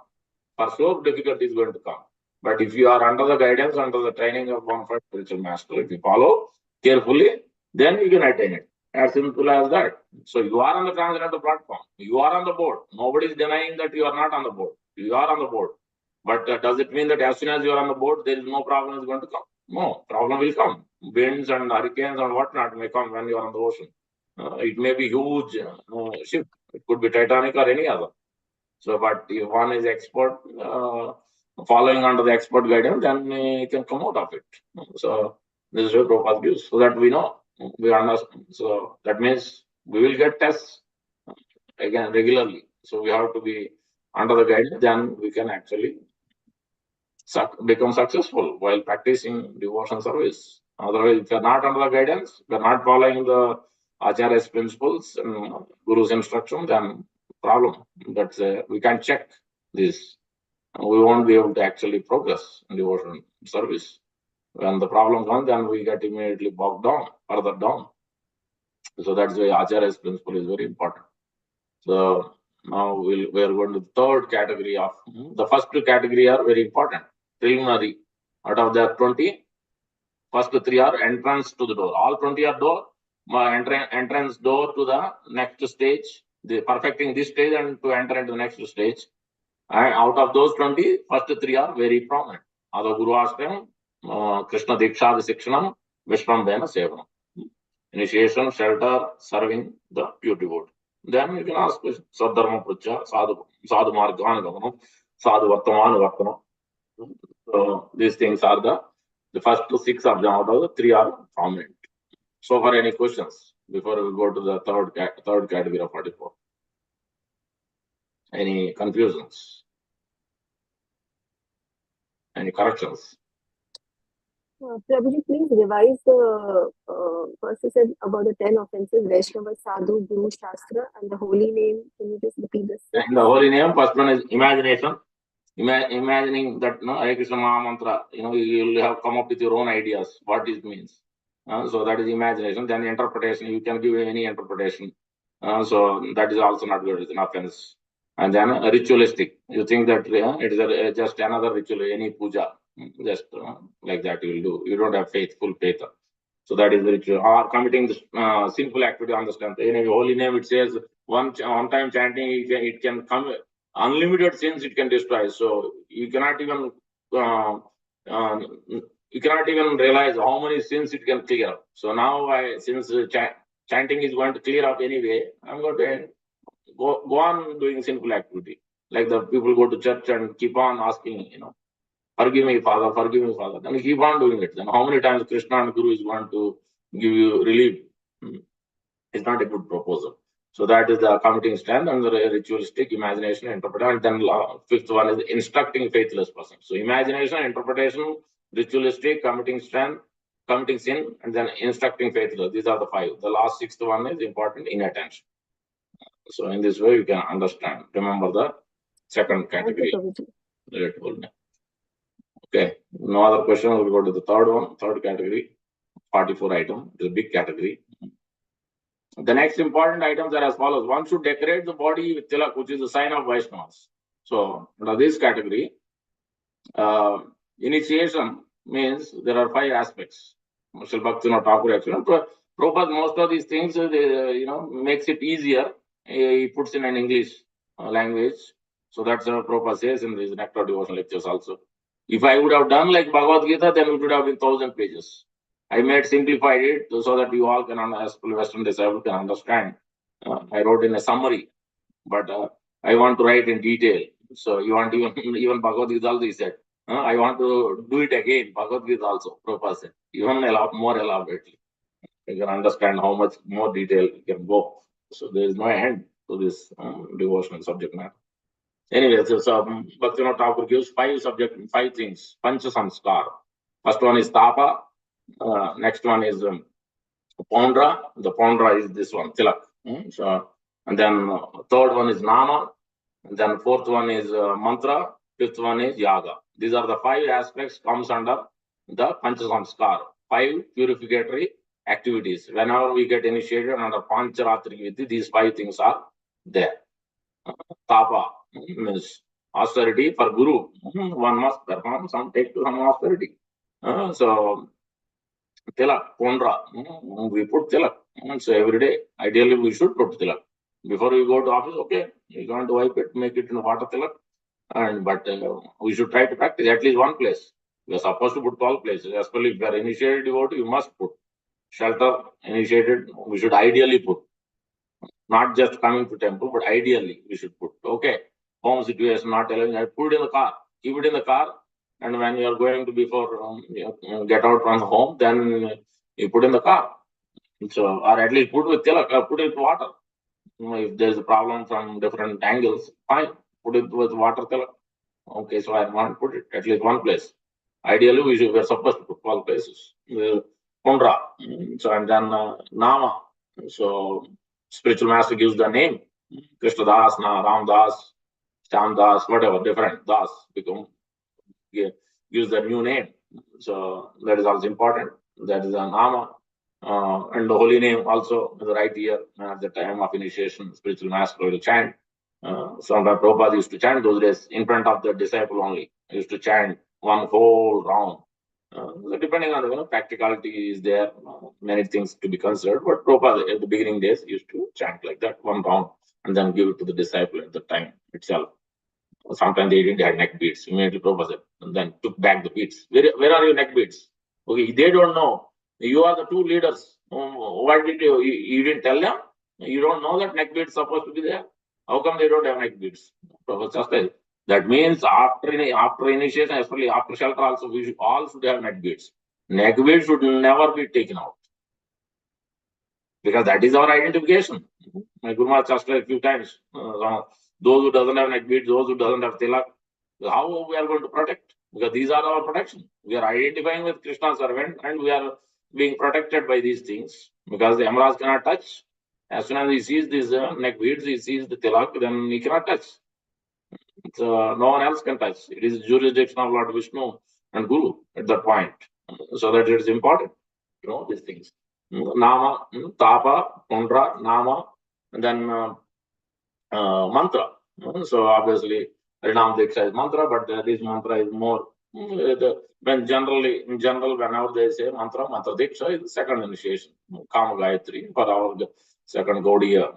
For sure, difficulty is going to come. But if you are under the guidance, under the training of bona fide spiritual master, if you follow carefully, then you can attain it. As simple as that. So you are on the transcendental platform. You are on the board. Nobody is denying that you are not on the board. You are on the board. But does it mean that as soon as you are on the board, there is no problem is going to come? No, problem will come. Winds and hurricanes and whatnot may come when you are on the ocean. It may be huge ship. It could be Titanic or any other. So, but if one is expert, following under the expert guidance, then he can come out of it. So this is what Prabhupada gives, so that we know. We understand. So that means we will get tests again regularly. So we have to be under the guidance, then we can actually become successful while practicing devotion service. Otherwise, if you are not under the guidance, if you are not following the Acharya's principles and Guru's instruction, then problem. That's we can check this we won't be able to actually progress in devotion service. When the problem comes, then we get immediately bogged down, further down. So that's why Acharya's principle is very important. So now we are going to the third category of the first two category are very important. Preliminary. Out of the 20, first 3 are entrance to the door. All 20 are door. Entrance door to the next stage. The perfecting this stage and to enter into the next stage. And out of those 20, first 3 are very prominent. Ada Guru Ashram, Krishna Diksha Visikshanam, Vishwambhena Sevanam. Initiation, shelter, serving the pure devotee. Then you can ask questions. Sadharma Pracha, Sadhu Margana Gamanam, Sadhu Vartamana Vartanam. So these things are the first 6 of them, out of the 3 are prominent. So far, any questions before we go to the third category of 44? Any confusions? Any corrections? Prabhuji, please revise the first you said about the 10 offenses, Vaishnava, Sadhu, Guru, Shastra, and the holy name. Can you just repeat this? And the holy name, first one is imagination. Imagining that Hare Krishna Maha Mantra, you will have come up with your own ideas, what it means. So that is imagination. Then interpretation, you can give any interpretation. So that is also not good, it's an offense. And then ritualistic, you think that it is just another ritual, any puja, just like that you will do. You don't have faith, full faith. So that is the ritual. Or committing the sinful activity on the strength. In a holy name, it says one time chanting, it can come unlimited sins. It can destroy. So you cannot even realize how many sins it can clear up. So now, since chanting is going to clear up anyway, I'm going to go on doing sinful activity. Like the people go to church and keep on asking, forgive me, Father, forgive me, Father. Then you keep on doing it. Then how many times Krishna and Guru is going to give you relief? It's not a good proposal. So that is the committing strength and the ritualistic, imagination, interpretation. And then fifth one is instructing faithless person. So imagination, interpretation, ritualistic, committing strength, committing sin, and then instructing faithless. These are the 5. The last 6th one is important, inattention. So in this way, you can understand. Remember the second category. Okay. No other question. We'll go to the third category, 44 item. It's a big category. The next important items are as follows. One should decorate the body with tilak, which is a sign of Vaishnavas. So under this category, initiation means there are 5 aspects. Mr. Bhaktivinoda Thakur actually. Prabhupada, most of these things, makes it easier. He puts in an English language. So that's what Prabhupada says in these Nectar Devotion lectures also. If I would have done like Bhagavad Gita, then it would have been 1,000 pages. I made simplified it so that you all can, as Western disabled, can understand. I wrote in a summary, but I want to write in detail. So you want even Bhagavad Gita also, he said. I want to do it again, Bhagavad Gita also, Prabhupada said. Even more elaborately. You can understand how much more detail you can go. So there is no end to this devotional subject matter. Anyway, so Bhaktivinoda Thakur gives 5 things. Pancha Samskar. First one is Tapa. Next one is Pondra. The Pondra is this one, Tilak. And then third one is Nama. And then fourth one is Mantra. Fifth one is Yaga. These are the 5 aspects comes under the Pancha Samskar. 5 purificatory activities. Whenever we get initiated under Pancharatri Vidhi, these 5 things are there. Tapa means austerity for Guru. One must perform take some austerity. So Tilak, Pondra, we put Tilak. So every day, ideally we should put Tilak. Before we go to office, okay, you can't wipe it, make it in water Tilak. But we should try to practice at least one place. We are supposed to put 12 places. Especially if you are initiated devotee, you must put. Shelter, initiated, we should ideally put. Not just coming to temple, but ideally we should put. Okay, home situation not allowing, I put it in the car. Keep it in the car. And when you are going to get out from home, then you put in the car. So, or at least put with tilak, put it with water. If there is a problem from different angles, fine, put it with water tilak. Okay, so I want to put it at least one place. Ideally, we are supposed to put 12 places. Pondra. So, and then Nama. So, spiritual master gives the name. Krishna Das, Ram Das. Shyam Das, whatever, different Das gives the new name. So that is also important. That is a Nama. And the holy name also, the right ear, at the time of initiation, spiritual master will chant. Sometimes Prabhupada used to chant those days in front of the disciple only. He used to chant one whole round. So depending on the practicality is there, many things to be considered. But Prabhupada at the beginning days used to chant like that, one round, and then give it to the disciple at the time itself. Sometimes they didn't have neck beads. Immediately Prabhupada said, and then took back the beads. Where are your neck beads? Okay, they don't know. You are the two leaders. Why did you didn't tell them? You don't know that neck beads supposed to be there. How come they don't have neck beads? Prabhupada said, that means after initiation, especially after shelter, also we all should have neck beads. Neck beads should never be taken out because that is our identification. My Guru Maharaj asked a few times. Those who doesn't have neck beads, those who doesn't have tilak, how we are going to protect? Because these are our protection. We are identifying with Krishna's servant and we are being protected by these things because the Amras cannot touch. As soon as he sees these neck beads, he sees the tilak, then he cannot touch. So no one else can touch. It is jurisdiction of Lord Vishnu and Guru at that point. So that it is important to know these things. Nama, Tapa, Pundra, Nama, and then mantra. So obviously, Harinam Diksha is mantra, but this mantra is more. In general, whenever they say mantra Diksha is the second initiation. Kama Gayatri for our second Gaudiya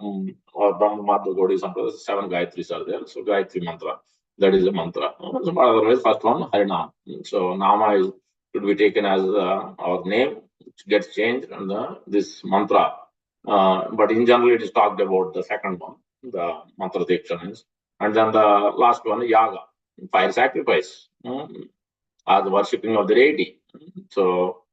or Brahma Madhva Gaudiya Sampradaya, 7 Gayatris are there. So Gayatri mantra, that is a mantra. So otherwise, first one Harinam. So Nama is should be taken as our name, which gets changed, and this mantra. But in general, it is talked about the second one, the mantra diksha, and then the last one, yaga, fire sacrifice, as worshipping of the deity. So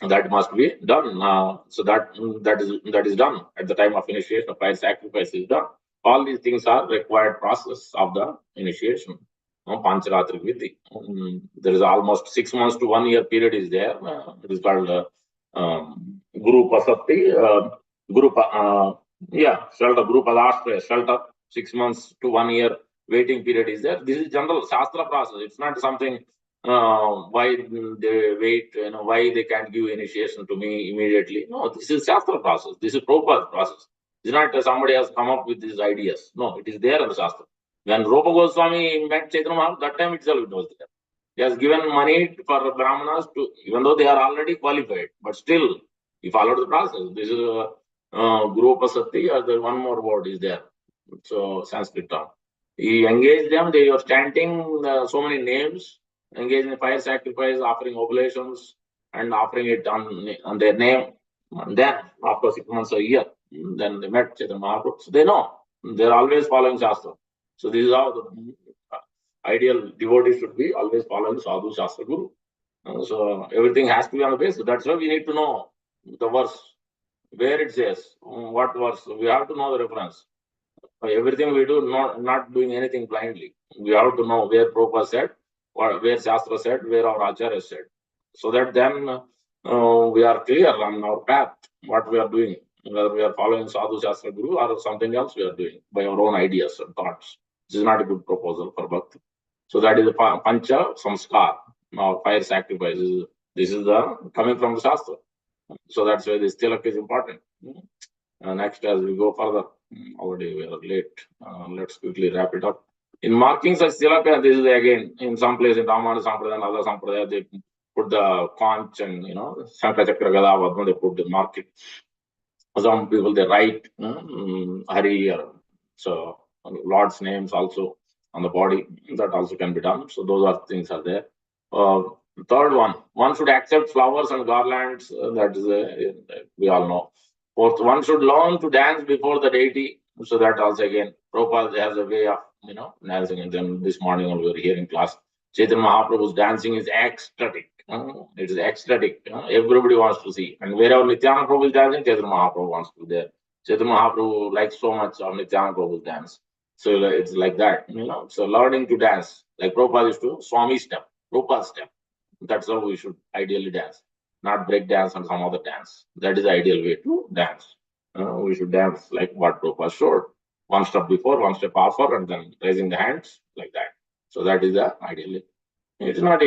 that must be done. So that is done at the time of initiation. Fire sacrifice is done. All these things are required process of the initiation. Pancharatri Vidhi. There is almost 6 months to 1 year period is there. It is called Guru Pasatti. Shelter, Guru Padashra, shelter, 6 months to 1 year waiting period is there. This is general Shastra process. It's not something why they wait, why they can't give initiation to me immediately. No, this is Shastra process. This is Prabhupada's process. It's not somebody has come up with these ideas. No, it is there in the Shastra. When Rupa Goswami met Chaitanya Mahaprabhu, that time itself it was there. He has given money for Brahmanas to, even though they are already qualified, but still, he followed the process. This is Guru Pasatti, or the one more word is there. So, Sanskrit term. He engaged them, they were chanting so many names, engaged in fire sacrifice, offering oblations, and offering it on their name. And then, after 6 months or a year, then they met Chaitanya Mahaprabhu. So they know, they're always following Shastra. So this is how the ideal devotee should be, always following Sadhu Shastra Guru. So everything has to be on the basis. That's why we need to know the verse, where it says, what verse. We have to know the reference. Everything we do, not doing anything blindly. We have to know where Prabhupada said, or where Shastra said, where our Acharya said. So that then we are clear on our path, what we are doing, whether we are following Sadhu Shastra Guru or something else we are doing by our own ideas and thoughts. This is not a good proposal for Bhakti. So that is the Pancha Samskar, our fire sacrifices. This is the coming from the Shastra. So that's why this tilak is important. Next, as we go further, already we are late. Let's quickly wrap it up. In marking such tilak, this is again in some place in Ramana Sampradaya and other Sampradaya, they put the conch and Shankha Chakra Gada, they put the market. Some people they write Hari, so Lord's names also on the body. That also can be done. So those are things are there. Third one should accept flowers and garlands. That is we all know. Fourth, one should learn to dance before the deity. So that also again, Prabhupada has a way of dancing. And then this morning we were here in class, Chaitanya Mahaprabhu's dancing is ecstatic. It is ecstatic. Everybody wants to see. And wherever Nityananda Prabhu is dancing, Chaitanya Mahaprabhu wants to be there. Chaitanya Mahaprabhu likes so much of Nityananda Prabhu's dance. So it's like that. So learning to dance, like Prabhupada used to, Swami step, Prabhupada step. That's how we should ideally dance. Not break dance and some other dance. That is the ideal way to dance. We should dance like what Prabhupada showed. one step before, one step after, and then raising the hands like that. So that is the ideally. It's not,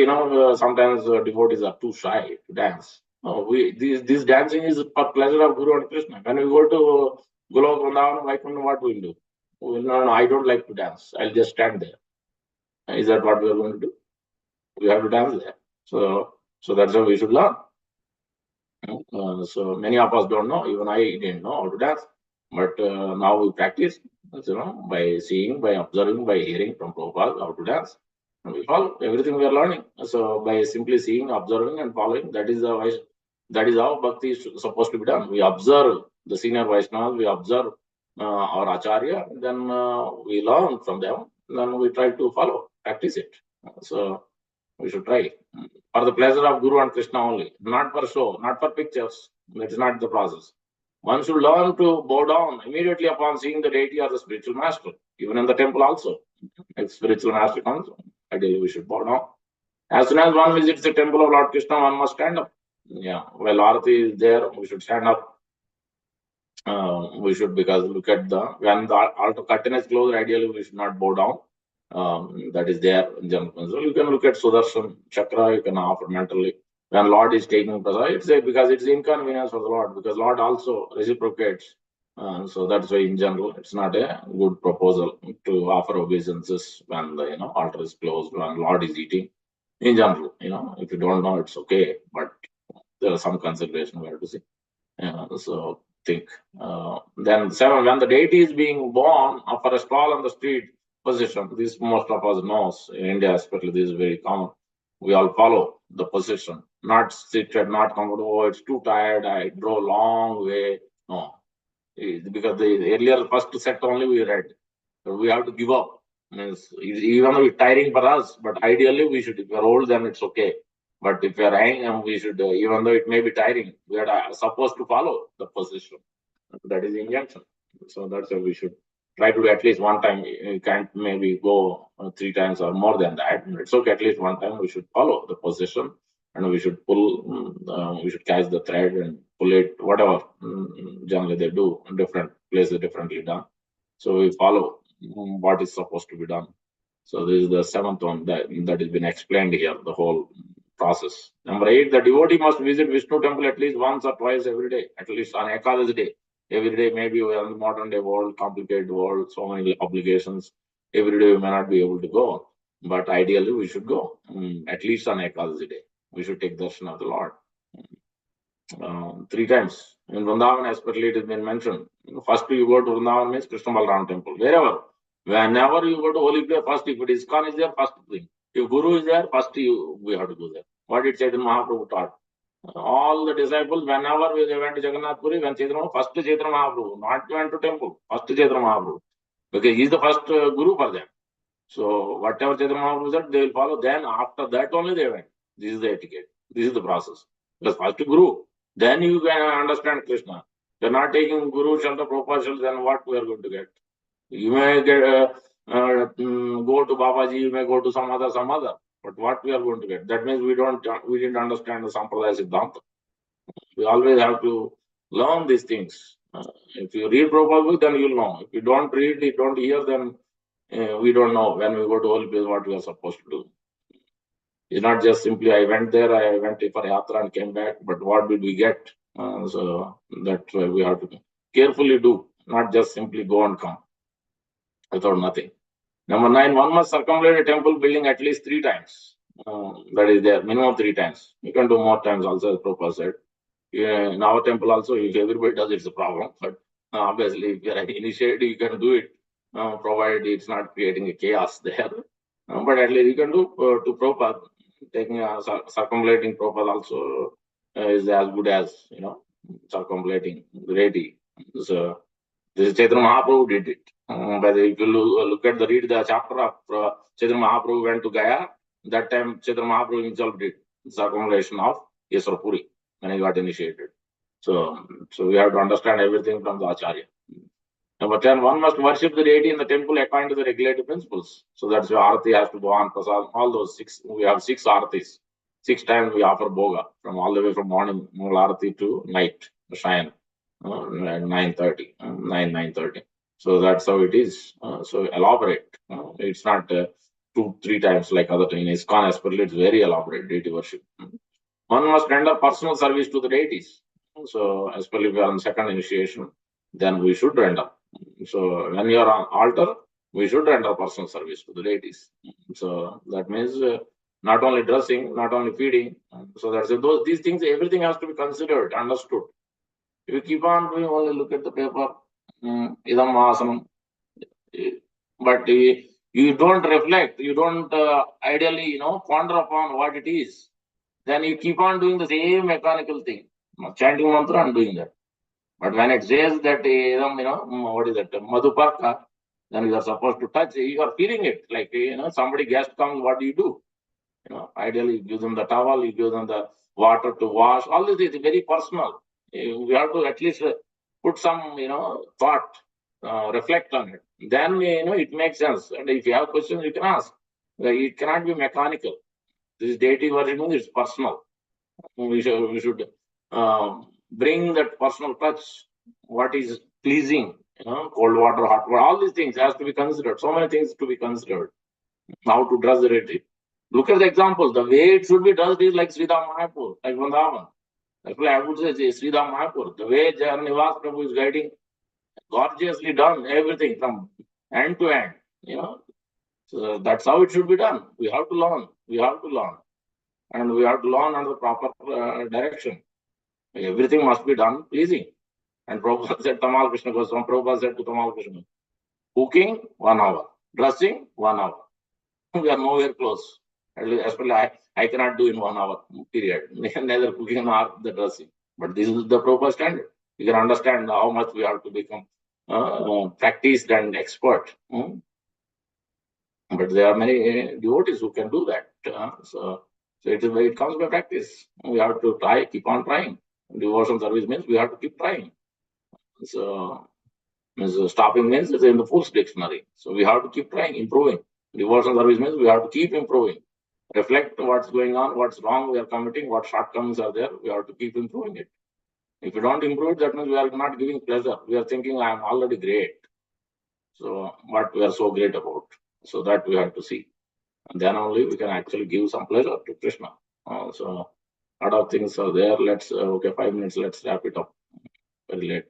sometimes devotees are too shy to dance. No, this dancing is for pleasure of Guru and Krishna. When we go to Golok, Vrindavan, Vaikuntha, what we will do? No, I don't like to dance. I'll just stand there. Is that what we are going to do? We have to dance there. So that's how we should learn. So many of us don't know. Even I didn't know how to dance. But now we practice, by seeing, by observing, by hearing from Prabhupada how to dance. And we follow everything we are learning. So by simply seeing, observing, and following, that is how bhakti is supposed to be done. We observe the senior Vaishnavas, we observe our Acharya, then we learn from them, then we try to follow, practice it. So we should try for the pleasure of Guru and Krishna only, not for show, not for pictures. That is not the process. One should learn to bow down immediately upon seeing the deity or the spiritual master, even in the temple also. If spiritual master comes, ideally we should bow down. As soon as one visits the temple of Lord Krishna, one must stand up. Yeah, while Arati is there, we should stand up. We should, because look at when the altar curtain is closed, ideally we should not bow down. That is there in general. So you can look at Sudarshan Chakra, you can offer mentally. When Lord is taking prasad, it's because it's inconvenience for the Lord, because Lord also reciprocates. So that's why in general it's not a good proposal to offer obeisances when the altar is closed, when Lord is eating. In general, if you don't know, it's okay, but there are some consideration we have to see. So think. Then 7, when the deity is being born for a stall on the street position, this most of us knows. In India especially, this is very common. We all follow the position, not seated, not comfortable. Oh, it's too tired, I drove long way. No, because the earlier first set only we read. So we have to give up. Means even though it's tiring for us, but ideally we should. If we're old, then it's okay. But if we're young, we should, even though it may be tiring, we are supposed to follow the position. That is the injunction. So that's why we should try to do at least one time. You can't maybe go 3 times or more than that. It's okay. At least one time we should follow the position, and we should pull. We should catch the thread and pull it. Whatever generally they do in different places, differently done. So we follow what is supposed to be done. So this is the 7th one that has been explained here. The whole process. Number 8, the devotee must visit Vishnu temple at least once or twice every day, at least on Ekadashi day. Every day, maybe we are in the modern day world, complicated world, so many obligations. Every day we may not be able to go, but ideally we should go at least on Ekadashi day. We should take darshan of the Lord 3 times. In Vrindavan, especially, it has been mentioned. First, you go to Vrindavan means Krishna Balaram temple. Whenever you go to holy place, first, if it is ISKCON is there, first thing. If Guru is there, first we have to go there. What did Chaitanya Mahaprabhu taught? All the disciples, whenever they went to Jagannath Puri, when first Chaitanya Mahaprabhu, not went to temple, first Chaitanya Mahaprabhu. Because he is the first Guru for them. So whatever Chaitanya Mahaprabhu said, they will follow. Then after that only they went. This is the etiquette. This is the process. Because first Guru, then you can understand Krishna. If you're not taking Guru shelter, Prabhupada shelter, then what we are going to get? You may get go to Babaji, you may go to some other. But what we are going to get? That means we didn't understand the Sampradaya Siddhanta. We always have to learn these things. If you read Prabhupada book, then you'll know. If you don't read, you don't hear, then we don't know when we go to holy place what we are supposed to do. It's not just simply I went there, I went for yatra and came back, but what did we get? So that's why we have to carefully do, not just simply go and come without nothing. Number 9, one must circumambulate a temple building at least 3 times. That is there, minimum 3 times. You can do more times also, as Prabhupada said. In our temple also, if everybody does, it's a problem. But obviously, if you are initiated, you can do it, provided it's not creating a chaos there. But at least you can do to Prabhupada. Taking circumambulating Prabhupada also is as good as, circumambulating ready. So this is Chaitanya Mahaprabhu did it. But if you look at read the chapter of Chaitanya Mahaprabhu went to Gaya, that time Chaitanya Mahaprabhu himself did circumambulation of Yeswar Puri when he got initiated. So we have to understand everything from the Acharya. Number 10, one must worship the deity in the temple according to the regulative principles. So that's why Arati has to go on, prasad, all those 6. We have 6 Aratis. 6 times we offer Bhoga, from all the way from morning Arati to night, Shayan, 9:30, 9:30. So that's how it is. So elaborate. It's not 2-3 times like other in ISKCON especially. It's very elaborate deity worship. One must render personal service to the deities. So especially if we are on second initiation, then we should render. So when you are on altar, we should render personal service to the deities. So that means not only dressing, not only feeding. So that's these things, everything has to be considered, understood. If you keep on doing only look at the paper, idam asanam, but you don't reflect, you don't ideally, ponder upon what it is, then you keep on doing the same mechanical thing, chanting mantra and doing that. But when it says that, what is that, madhuparka, then you are supposed to touch, you are feeling it, like, somebody guest comes, what do you do? Ideally, you give them the towel, you give them the water to wash, all this is very personal. We have to at least put some, thought, reflect on it. Then, it makes sense. And if you have questions, you can ask. It cannot be mechanical. This deity version is personal. We should bring that personal touch, what is pleasing, cold water, hot water, all these things has to be considered. So many things to be considered. How to dress the deity. Look at the example. The way it should be dressed is like Sridham Mayapur, like Vrindavan. Actually, I would say Sridham Mayapur. The way Nivas Prabhu is guiding, gorgeously done, everything from end to end. So that's how it should be done. We have to learn. We have to learn. And we have to learn under the proper direction. Everything must be done pleasing. And Prabhupada said, Tamal Krishna Goswami, Prabhupada said to Tamal Krishna, cooking, 1 hour. Dressing, 1 hour. We are nowhere close. Especially I cannot do in 1 hour period. Neither cooking nor the dressing. But this is the proper standard. You can understand how much we have to become practiced and expert. But there are many devotees who can do that. So it comes by practice. We have to try, keep on trying. Devotional service means we have to keep trying. So stopping means it's in the Fool's Dictionary. So we have to keep trying, improving. Devotional service means we have to keep improving. Reflect what's going on, what's wrong we are committing, what shortcomings are there. We have to keep improving it. If we don't improve it, that means we are not giving pleasure. We are thinking I am already great. So what we are so great about. So that we have to see. And then only we can actually give some pleasure to Krishna. So a lot of things are there. Let's 5 minutes, let's wrap it up. Very late.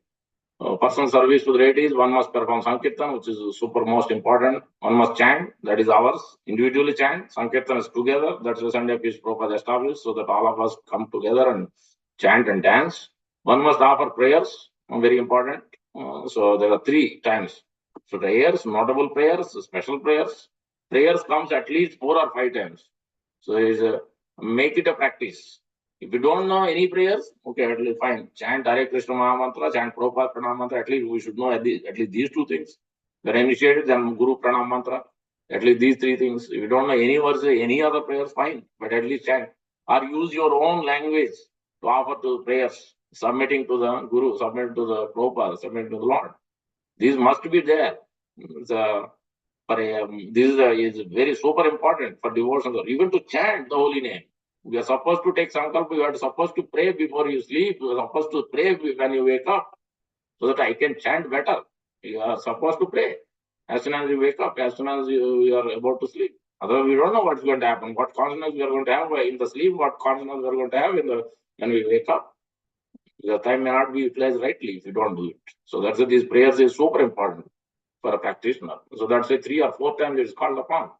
Personal service to the deities, one must perform Sankirtan, which is super most important. One must chant, that is ours. Individually chant. Sankirtan is together. That's the Sunday Peace Prabhupada established, so that all of us come together and chant and dance. One must offer prayers, very important. So there are 3 times. So prayers, notable prayers, special prayers. Prayers comes at least 4 or 5 times. So make it a practice. If you don't know any prayers, okay, at least fine. Chant Hare Krishna Mahamantra, chant Prabhupada Pranam Mantra, at least we should know at least these 2 things. When initiated, then Guru Pranam Mantra, at least these 3 things. If you don't know any verse, any other prayers, fine, but at least chant. Or use your own language to offer to prayers, submitting to the Guru, submitting to the Prabhupada, submitting to the Lord. These must be there. This is very super important for devotion, even to chant the holy name. We are supposed to take sankalpa. You are supposed to pray before you sleep. You are supposed to pray when you wake up, so that I can chant better. You are supposed to pray as soon as you wake up, as soon as you are about to sleep. Otherwise, we don't know what's going to happen, what consciousness we are going to have in the sleep, what consciousness we are going to have when we wake up. The time may not be utilized rightly if you don't do it. So that's why these prayers is super important for a practitioner. So that's why 3 or 4 times it is called upon.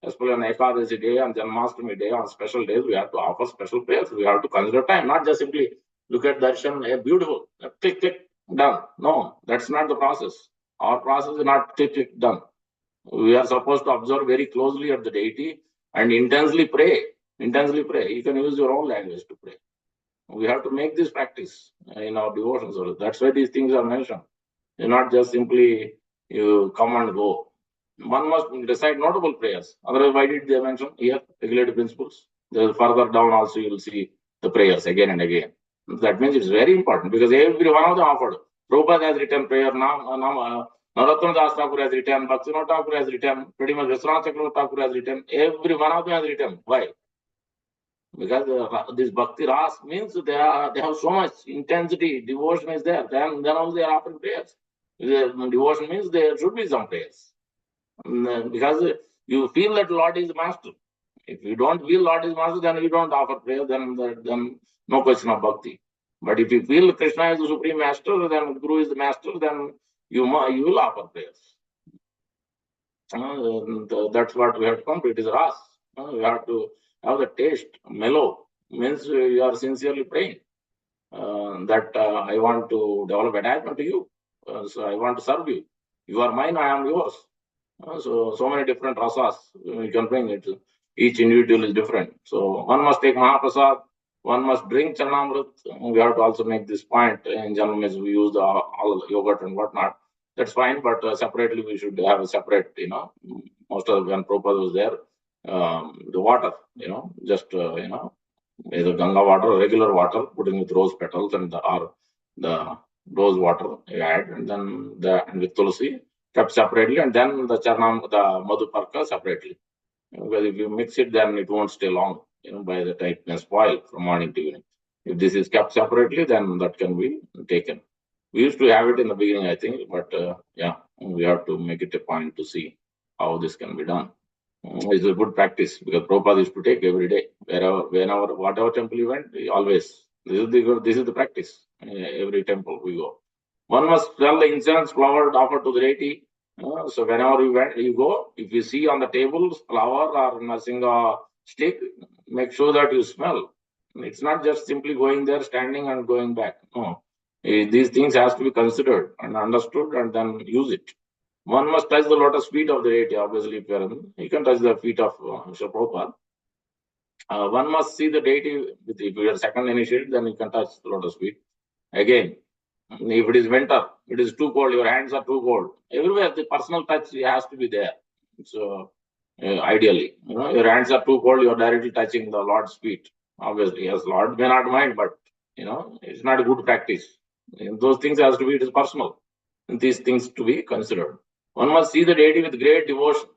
Especially on Ekadasi day, on Janmashtami day, on special days, we have to offer special prayers. We have to consider time, not just simply look at darshan, beautiful, click, click, done. No, that's not the process. Our process is not click, click, done. We are supposed to observe very closely at the deity and intensely pray. Intensely pray. You can use your own language to pray. We have to make this practice in our devotions. That's why these things are mentioned. It's not just simply you come and go. One must recite notable prayers. Otherwise, why did they mention here regulative principles? Further down also you will see the prayers again and again. That means it's very important because every one of them offered. Prabhupada has written prayer now. Narottam Das Thakur has written, Bhaktivinoda Thakur has written, pretty much Vishwanath Chakravarti Thakur has written. Every one of them has written. Why? Because this Bhakti Ras means they have so much intensity, devotion is there. Then also they are offering prayers. Devotion means there should be some prayers. Because you feel that Lord is master. If you don't feel Lord is master, then you don't offer prayer, then no question of bhakti. But if you feel Krishna is the supreme master, then Guru is the master, then you will offer prayers. That's what we have to complete. It is ras. We have to have the taste. Mellow means you are sincerely praying. That I want to develop attachment to you. So I want to serve you. You are mine, I am yours. So many different rasas you can bring it. Each individual is different. So one must take Mahaprasad, one must drink Charanamrit. We have to also make this point. In general, we use all yogurt and whatnot. That's fine, but separately we should have a separate, most of when Prabhupada was there, the water, just, either Ganga water or regular water, putting with rose petals or the rose water you add, and then and with tulsi kept separately, and then the madhuparka separately. Because if you mix it, then it won't stay long. By the time it can spoil from morning to evening. If this is kept separately, then that can be taken. We used to have it in the beginning, I think, but we have to make it a point to see how this can be done. It's a good practice because Prabhupada used to take every day, whenever, whatever temple you went, always. This is the practice. Every temple we go. One must sell the incense flower offered to the deity. So whenever you go, if you see on the table flower or Nasinga stick, make sure that you smell. It's not just simply going there, standing and going back. No. These things has to be considered and understood and then use it. One must touch the lotus feet of the deity, obviously, if you can touch the feet of Srila Prabhupada. One must see the deity, if you are second initiated, then you can touch the lotus feet. Again, if it is winter, it is too cold, your hands are too cold. Everywhere, the personal touch has to be there. So, ideally, your hands are too cold, you are directly touching the Lord's feet. Obviously, yes, Lord may not mind, but, it's not a good practice. Those things has to be, it is personal. These things to be considered. One must see the deity with great devotion.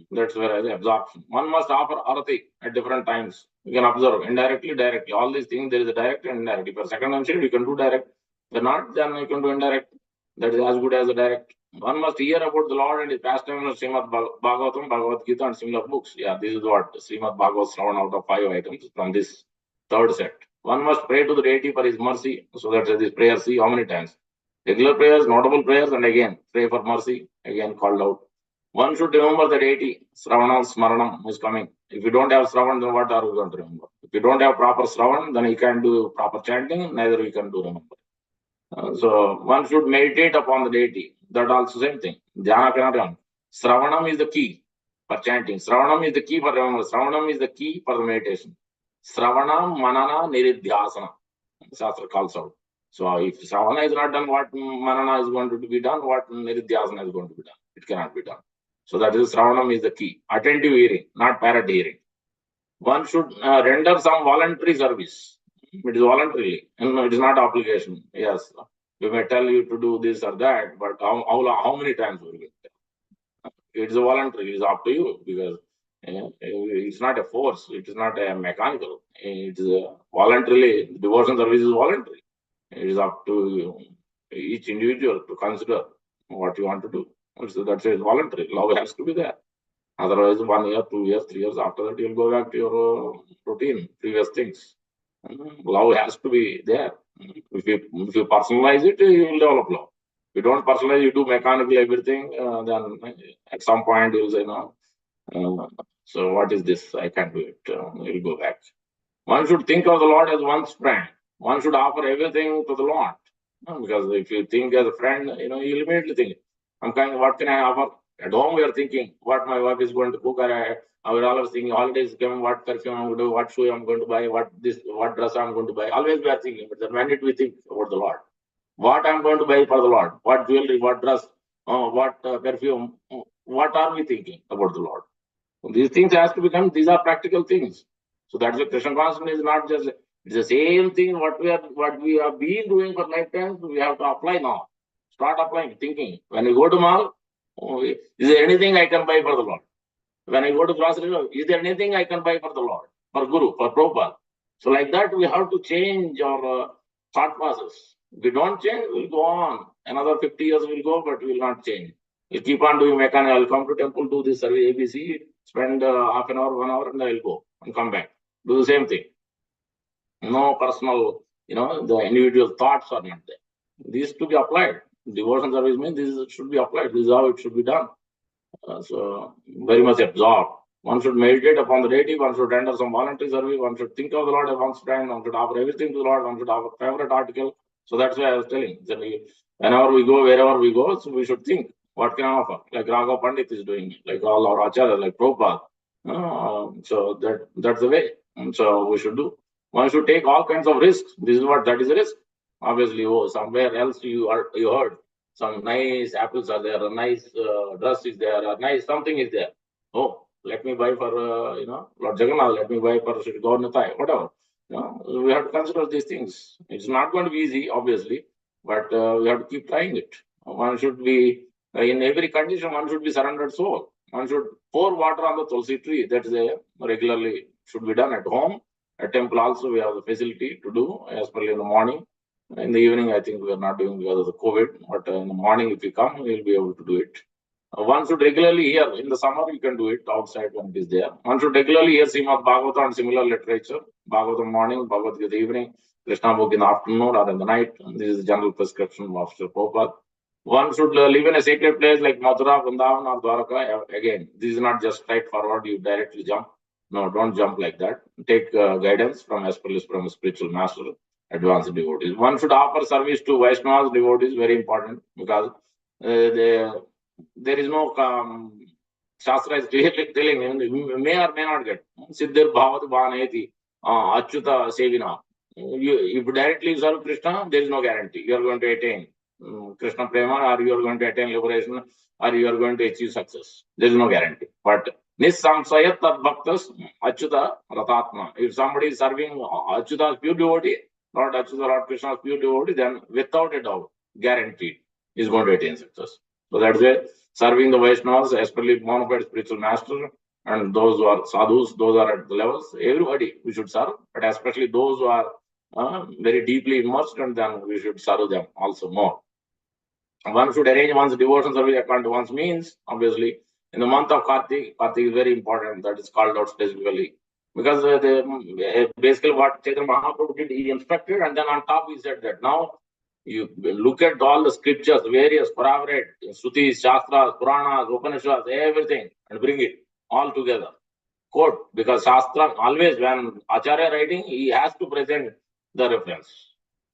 That's where the absorption. One must offer arati at different times. You can observe indirectly, directly. All these things, there is a direct and indirect. If you're second initiated, you can do direct. If not, then you can do indirect. That is as good as a direct. One must hear about the Lord and his pastime in Srimad Bhagavatam, Bhagavad Gita, and similar books. Yeah, this is what Srimad Bhagavatam, 7 out of 5 items from this third set. One must pray to the deity for his mercy. So that's this prayer. See how many times. Regular prayers, notable prayers, and again, pray for mercy, again called out. One should remember the deity. Sravanam, Smaranam is coming. If you don't have Sravan, then what are we going to remember? If you don't have proper Sravan, then you can't do proper chanting, neither you can do remember. So one should meditate upon the deity. That also same thing. Dhyana cannot come. Sravanam is the key for chanting. Sravanam is the key for remember. Sravanam is the key for the meditation. Sravanam, Manana, Niridhyasana. Shastra calls out. So if Sravana is not done, what Manana is going to be done, what Niridhyasana is going to be done. It cannot be done. So that is Sravanam is the key. Attentive hearing, not parrot hearing. One should render some voluntary service. It is voluntarily, and it is not obligation. Yes, we may tell you to do this or that, but how many times will we tell? It is voluntary. It is up to you because it's not a force. It is not a mechanical. It is voluntarily. Devotion service is voluntary. It is up to each individual to consider what you want to do. So that's it, voluntary. Love has to be there. Otherwise, 1 year, 2 years, 3 years after that, you'll go back to your routine, previous things. Love has to be there. If you personalize it, you will develop love. If you don't personalize, you do mechanically everything, then at some point you'll say, no. So what is this? I can't do it. You'll go back. One should think of the Lord as one's friend. One should offer everything to the Lord. Because if you think as a friend, you'll immediately think, what can I offer? At home, we are thinking what my wife is going to cook. Or we're always thinking holidays coming, what perfume I'm going to do, what shoe I'm going to buy, what dress I'm going to buy. Always we are thinking. But then when did we think about the Lord? What I'm going to buy for the Lord? What jewelry, what dress, what perfume? What are we thinking about the Lord? These things has to become, these are practical things. So that's why Krishna consciousness is not just, it's the same thing what we have been doing for lifetimes, we have to apply now. Start applying, thinking. When you go to mall, is there anything I can buy for the Lord? When I go to grocery store, is there anything I can buy for the Lord, for Guru, for Prabhupada? So like that, we have to change our thought process. If we don't change, we'll go on Another 50 years will go, but will not change. You'll keep on doing mechanical. I'll come to temple, do this service ABC, spend half an hour, 1 hour, and I'll go and come back. Do the same thing. No personal, the individual thoughts are not there. These to be applied. Devotion service means this should be applied. This is how it should be done. So very much absorbed. One should meditate upon the deity. One should render some voluntary service. One should think of the Lord at one's time. One should offer everything to the Lord. One should offer favorite article. So that's why I was telling. Whenever we go, wherever we go, so we should think, what can I offer? Like Raghav Pandit is doing, like all our acharyas, like Prabhupada. So that's the way. So we should do. One should take all kinds of risks. This is that is a risk. Obviously, somewhere else you heard some nice apples are there, a nice dress is there, a nice something is there. Oh, let me buy for Lord Jagannath. Let me buy for Sri Gaurnathai, whatever. We have to consider these things. It's not going to be easy, obviously, but we have to keep trying it. One should be in every condition. One should be surrendered soul. One should pour water on the tulsi tree. That is regularly should be done at home. At temple also we have the facility to do, especially in the morning. In the evening, I think we are not doing because of the COVID, but in the morning, if you come, we'll be able to do it. One should regularly hear. In the summer, you can do it outside when it is there. One should regularly hear Srimad Bhagavatam and similar literature. Bhagavatam morning, Bhagavad Gita evening, Krishna book in the afternoon or in the night. And this is the general prescription of Sri Prabhupada. One should live in a sacred place like Mathura, Vrindavan or Dwaraka. Again, this is not just straightforward, you directly jump. No, don't jump like that. Take guidance from a spiritual master, advanced devotees. One should offer service to Vaishnavas, devotees, very important, because there is no Shastra is clearly telling him, may or may not get. Siddhir Bhavati Bhaneti, Achyuta Sevina. If you directly serve Krishna, there is no guarantee. You are going to attain Krishna Prema, or you are going to attain liberation, or you are going to achieve success. There is no guarantee. But Nissamsayat Tad Bhaktas Achyuta Ratatma. If somebody is serving Achyuta's pure devotee, Lord Achyuta, Lord Krishna's pure devotee, then without a doubt, guaranteed, is going to attain success. So that's why serving the Vaishnavas, especially bona fide spiritual master, and those who are sadhus, those are at the levels, everybody we should serve, but especially those who are very deeply immersed, and then we should serve them also more. One should arrange one's devotion service according to one's means, obviously. In the month of Kartik is very important, that is called out specifically. Because basically what Chaitanya Mahaprabhu did, he instructed, and then on top he said that now you look at all the scriptures, various Paravrate, Srutis, Shastras, Puranas, Upanishads, everything, and bring it all together. Quote, because Shastra, always when Acharya writing, he has to present the reference.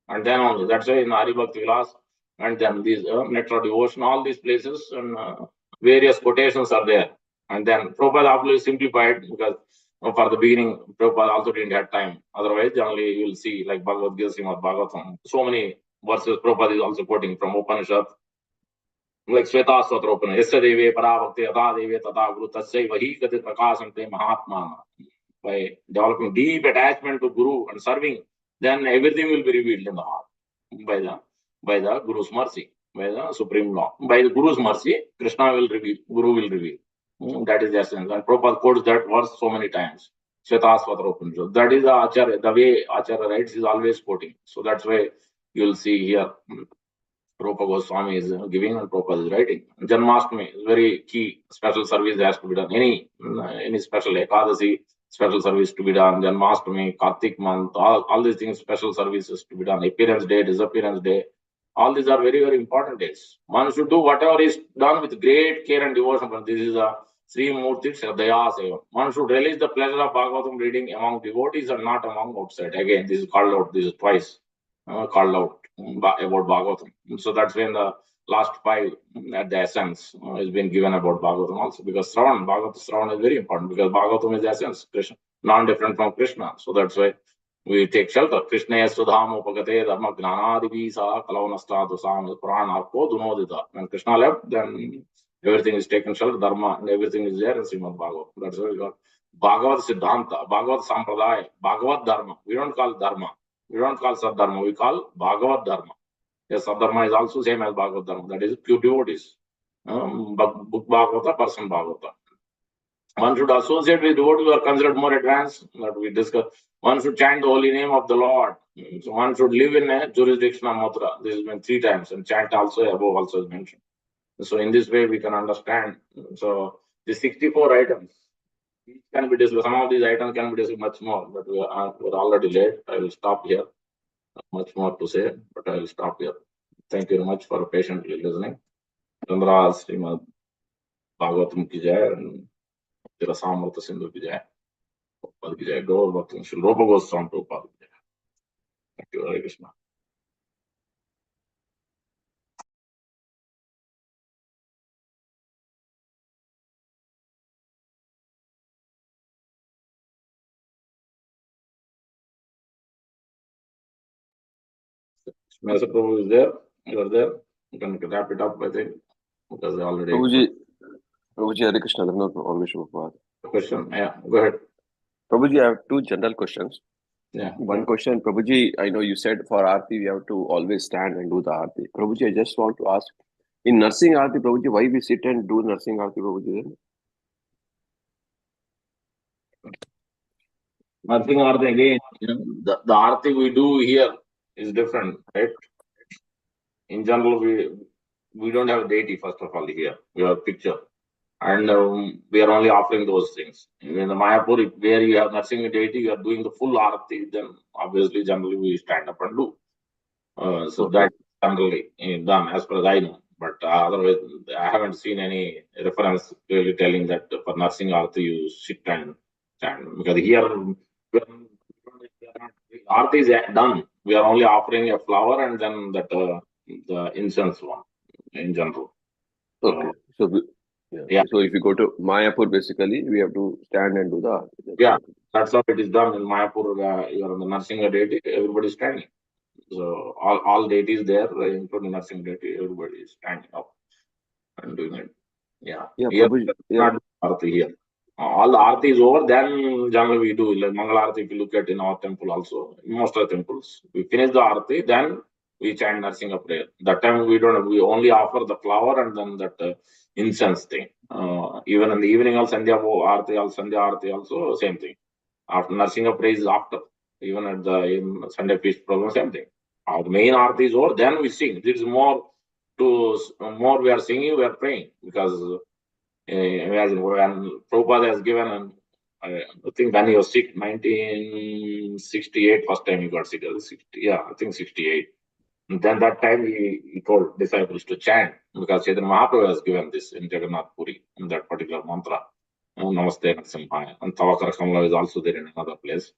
And then only, that's why in Hari Bhakti Vilas, and then these Nectar Devotion, all these places, and various quotations are there. And then Prabhupada obviously simplified, because for the beginning, Prabhupada also didn't have time. Otherwise, generally you will see like Bhagavad Gita, Srimad Bhagavatam, so many verses Prabhupada is also quoting from Upanishad, like Sweta Stotra Upanishad, Yasya Deve Parabhakti Yata Deve Tata Guru Tatsai Vahi Gati Prakasante Mahatmana. By developing deep attachment to Guru and serving, then everything will be revealed in the heart by the Guru's mercy, by the supreme law. By the Guru's mercy, Krishna will reveal, Guru will reveal. That is the essence. And Prabhupada quotes that verse so many times. Svetasvatra Upanishad. That is the Acharya, the way Acharya writes is always quoting. So that's why you will see here Prabhupada Goswami is giving and Prabhupada is writing. Janmashtami is very key. Special service has to be done. Any special Ekadasi, special service to be done. Janmashtami, Kartik month, all these things, special services to be done. Appearance day, disappearance day. All these are very, very important days. One should do whatever is done with great care and devotion. But this is a Sri Murti Shraddhaya Seva. One should release the pleasure of Bhagavatam reading among devotees and not among outside. Again, this is called out. This is twice called out about Bhagavatam. So that's when the last 5 at the essence has been given about Bhagavatam also. Because Bhagavatam is very important, because Bhagavatam is the essence, Krishna, non-different from Krishna. So that's why we take shelter. Krishna Sudham Upagate Dharma Gnanadivisa Kalavnasta Dosam Purana Ko Dunodita. When Krishna left, then everything is taken shelter, Dharma, and everything is there in Srimad Bhagavatam. That's why we got Bhagavad Siddhanta, Bhagavad Sampradaya, Bhagavad Dharma. We don't call Dharma. We don't call Sadharma. We call Bhagavad Dharma. Yes, Sadharma is also same as Bhagavad Dharma. That is pure devotees. Book Bhagavata, person Bhagavata. One should associate with devotees who are considered more advanced, that we discuss. One should chant the holy name of the Lord So one should live in a jurisdiction of Mathura. This has been 3 times, and chant also above also is mentioned. So in this way we can understand. So the 64 items, each can be discussed. Some of these items can be discussed much more, but we're already late. I will stop here. Much more to say, but I will stop here. Thank you very much for patiently listening. Chandra Srimad Bhagavatam ki jai, and Tirasamrita Sindhu ki jai. Prabhupada ki jai. Gaur Bhakti Shri Rupa Goswami Prabhupada ki jai. Thank you, Hare Krishna. Mr. Prabhu is there. You are there. You can wrap it up, I think, because they already. Prabhuji, Hare Krishna, always Prabhupada. Question. Yeah, go ahead. Prabhuji, I have 2 general questions. Yeah. One question, Prabhuji, I know you said for Aarti we have to always stand and do the Aarti. Prabhuji, I just want to ask, in Nursing Aarti, Prabhuji, why we sit and do Nursing Aarti, Prabhuji? Nothing Aarti again. The Aarti we do here is different, right? In general, we don't have a deity, first of all, here. We have a picture. And we are only offering those things. In the Mayapur, where you have nursing a deity, you are doing the full Aarti, then obviously, generally, we stand up and do. So that's generally done as far as I know. But otherwise, I haven't seen any reference clearly telling that for nursing Aarti, you sit and stand. Because here, Aarti is done. We are only offering a flower and then that the incense one in general. Okay. So if you go to Mayapur, basically, we have to stand and do the Aarti. Yeah, that's how it is done in Mayapur. You are on the nursing deity, everybody is standing. So all deities there, including nursing deity, everybody is standing up and doing it. Yeah. Here, not Aarti here. All the Aarti is over, then generally we do like Mangala Aarti. If you look at in our temple also, most of the temples, we finish the Aarti, then we chant Narsinga prayer. That time we only offer the flower and then that incense thing. Even in the evening also, Sandhya Aarti also, same thing. After Narsinga prayer is after. Even at the Sunday feast program, same thing. The main Aarti is over, then we sing. This is more we are singing, we are praying. Because imagine when Prabhupada has given, I think when he was sick, 1968, first time he got sick. I think 68. And then that time he told disciples to chant because Chaitanya Mahaprabhu has given this in Jagannath Puri, in that particular mantra. Namaste Narasimhaya. And Tavakara Kamala is also there in another place.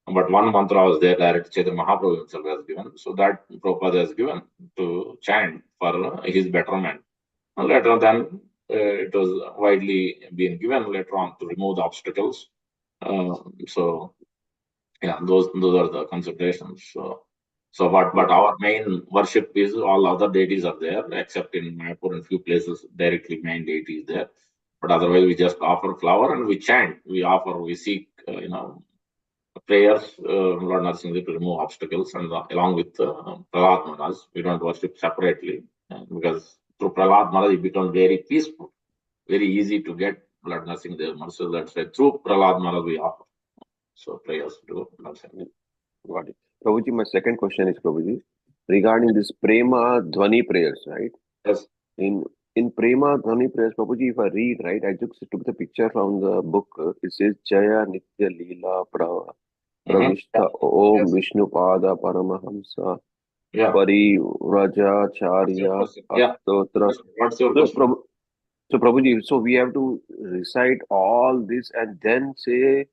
But one mantra was there that Chaitanya Mahaprabhu himself has given. So that Prabhupada has given to chant for his betterment. And later on, then it was widely being given later on to remove the obstacles. So yeah, those are the considerations. But our main worship is all other deities are there, except in Mayapur and few places directly main deity is there. But otherwise, we just offer flower and we chant. We seek, prayers, Lord Narasimha to remove obstacles, and along with Prahlad Maharaj, we don't worship separately because through Prahlad Maharaj it becomes very peaceful, very easy to get Lord Narasimha. So that's why through Prahlad Maharaj we offer. So prayers to Narasimha. Got it. Prabhuji, my second question is, Prabhuji, regarding this Prema Dhvani prayers, right? Yes. In Prema Dhvani prayers, Prabhuji, if I read, right, I just took the picture from the book. It says Jaya Nitya Leela Pravishta Om Vishnu Pada Paramahamsa Pari Raja Charya Astotra. What's your question? So Prabhuji, so we have to recite all this and then say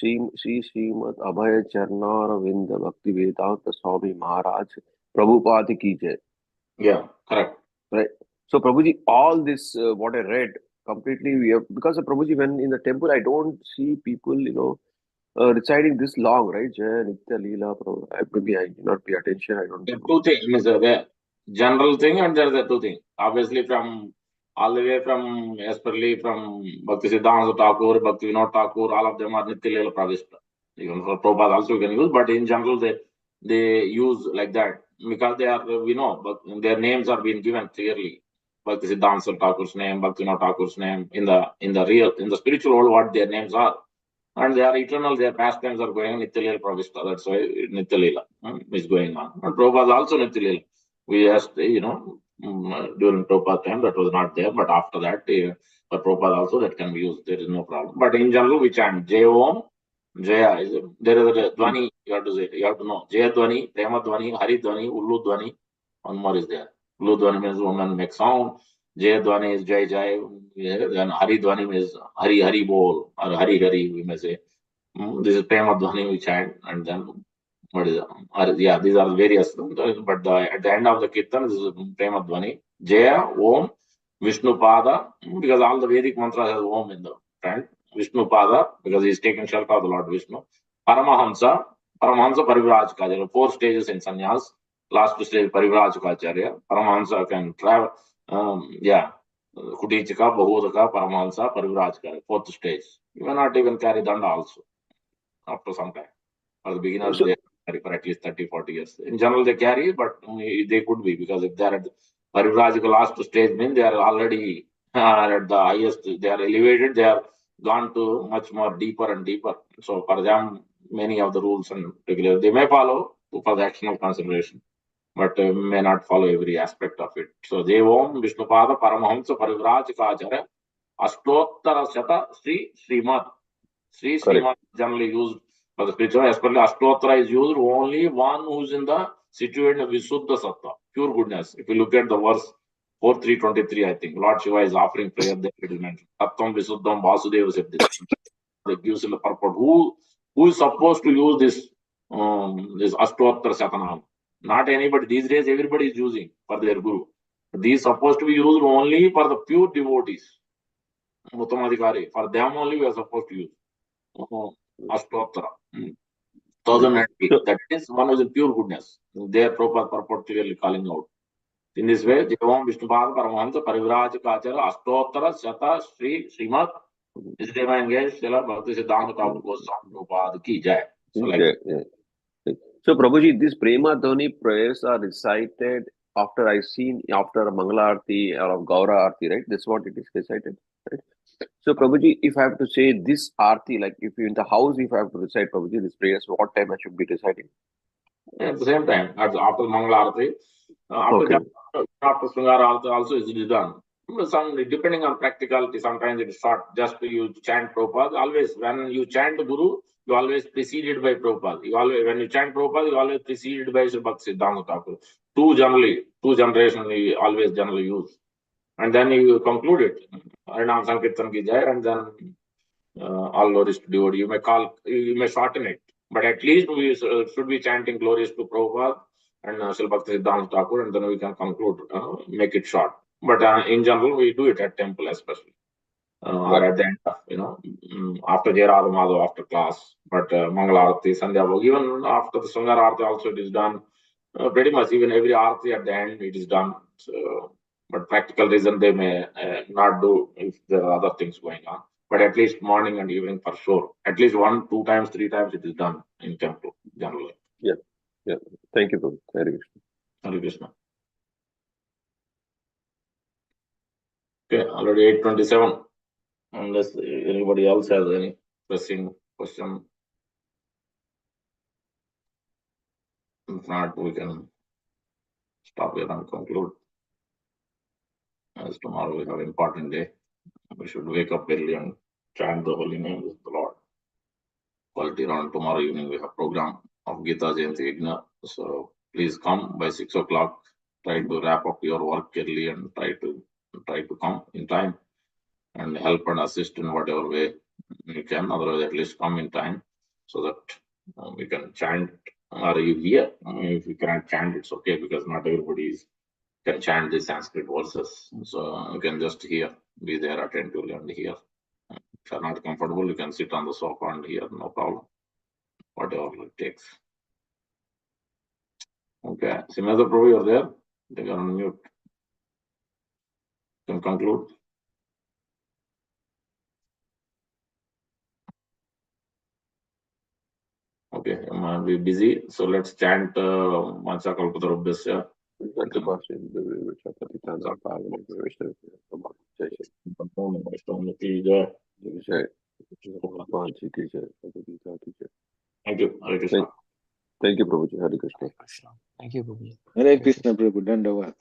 Srimad Abhay Charnar Vinda Bhakti Vedanta Swami Maharaj Prabhupada ki jai. Yeah, correct. Right. So Prabhuji, all this what I read completely we have, because Prabhuji, when in the temple I don't see people reciting this long, right? Jaya Nitya Leela. Maybe I did not pay attention. I don't know. Two things, the general thing and there's the two things. Obviously, from all the way from Esperly, from Bhakti Siddhanta Thakur, Bhakti Vinod Thakur, all of them are Nitya Leela Pravishta. Even for Prabhupada also you can use, but in general they use like that because they are, but their names are being given clearly. Bhakti Siddhanta Thakur's name, Bhakti Vinod Thakur's name, in the spiritual world, what their names are. And they are eternal, their pastimes are going on, Nityalila Pravishta. That's why Nityalila is going on. And Prabhupada also Nityalila. We asked, during Prabhupada time that was not there, but after that, for Prabhupada also that can be used. There is no problem. But in general, we chant Jai Om, Jaya. There is a Dwani, you have to say, you have to know. Jaya Dwani, Prema Dwani, Hari Dwani, Ullu Dwani. One more is there. Ullu Dwani means woman make sound. Jay Dwani is Jai Jai, then Hari Dwani is Hari Hari Bol or Hari Hari, we may say. This is Prema Dwani we chant, and then what is yeah, these are various, but at the end of the Kirtan, this is Prema Dwani. Jaya, Om, Vishnu Pada, because all the Vedic mantras has Om in the front. Vishnu Pada, because he is taking shelter of the Lord Vishnu. Paramahamsa, Paramahamsa Parivrajacharya, 4 stages in sannyas. Last stage Parivrajacharya. Paramahamsa can travel. Kuticika, Bahudaka, Paramahansa, Parivrajacharya, 4th stage. You may not even carry danda also after some time. For the beginners, they carry for at least 30-40 years. In general, they carry, but they could be, because if they are at Parivrajika last stage, means they are already at the highest, they are elevated, they are gone to much more deeper and deeper. So for them, many of the rules and regulations, they may follow for the action of consideration, but may not follow every aspect of it. So, Devom Vishnupada Paramahamsa Parivrajacharya Ashtottara Shata Srimad. Srimad generally used for the spiritual, especially Ashtottara is used only one who is in the situated in Visuddha Sattva, pure goodness. If you look at the verse 4.3.23, I think, Lord Shiva is offering prayer there, it is mentioned. Tattvam Visuddham Vasudeva Siddhi. It gives in the purport. Who is supposed to use this Ashtottara Shatanam? Not anybody. These days, everybody is using for their guru. These supposed to be used only for the pure devotees. Uttamadhikari. For them only we are supposed to use. Ashtottara. 1080. That is one is in pure goodness. Their proper purport clearly calling out. In this way, Javam Vishnupada Paramahansa Parivrajacharya Ashtottara Shata Srimad is engaged. Bhakti Siddhanta Thakur Goswami Prabhupada ki jai. So like So, Prabhuji, these Prema Dhani prayers are recited after after Mangala Arti or Gaura Arti, right? That's what it is recited, right? So, Prabhuji, if I have to say this Arti, like if you're in the house, if I have to recite Prabhuji, these prayers, what time I should be reciting? At the same time, after Mangala Arti, after Sringara Arti also is done. Some depending on practicality, sometimes it is short. Just you chant Prabhupada. Always, when you chant the Guru, you always preceded by Prabhupada. When you chant Prabhupada, you always preceded by Sri Bhakti Siddhanta Thakur. Two generations we always generally use. And then you conclude it. Harinam Sankirtan ki jai, and then all glories to devotee. You may shorten it. But at least we should be chanting glories to Prabhupada and Sri Bhakti Siddhanta Thakur, and then we can conclude, make it short. But in general, we do it at temple especially. Or at the end of, after Jayarada Madhav, after class. But Mangala Arati, Sandhya Bhog, even after the Sangara Arati also it is done. Pretty much, even every Arati at the end it is done. So, but practical reason they may not do if there are other things going on. But at least morning and evening for sure. At least 1, 2 times, 3 times it is done in temple generally. Yeah. Thank you, Prabhu. Hare Krishna. Hare Krishna. Okay, already 8:27. Unless anybody else has any pressing question. If not, we can stop here and conclude. As tomorrow we have an important day. We should wake up early and chant the holy name of the Lord. Quality round tomorrow evening we have program of Gita Jayanti Yajna. So please come by 6 o'clock. Try to wrap up your work early and try to come in time and help and assist in whatever way you can. Otherwise, at least come in time so that we can chant. Or you hear. If you cannot chant, it's okay, because not everybody can chant the Sanskrit verses. So you can just hear, be there attentively and hear. If you're not comfortable, you can sit on the sofa and hear, no problem. Whatever it takes. Okay. Simhesvara Prabhu, you're there? They are on mute. You can conclude. Okay, I might be busy, so let's chant Mancha Kalpatarubhyasya. Jai. Bhagwan Ji ki jai, Bhagavad Gita ki jai. Thank you. Hare Krishna. Thank you, Prabhuji. Hare Krishna. Hare Krishna. Thank you, Prabhuji. Hare Krishna Prabhu, Dandavad.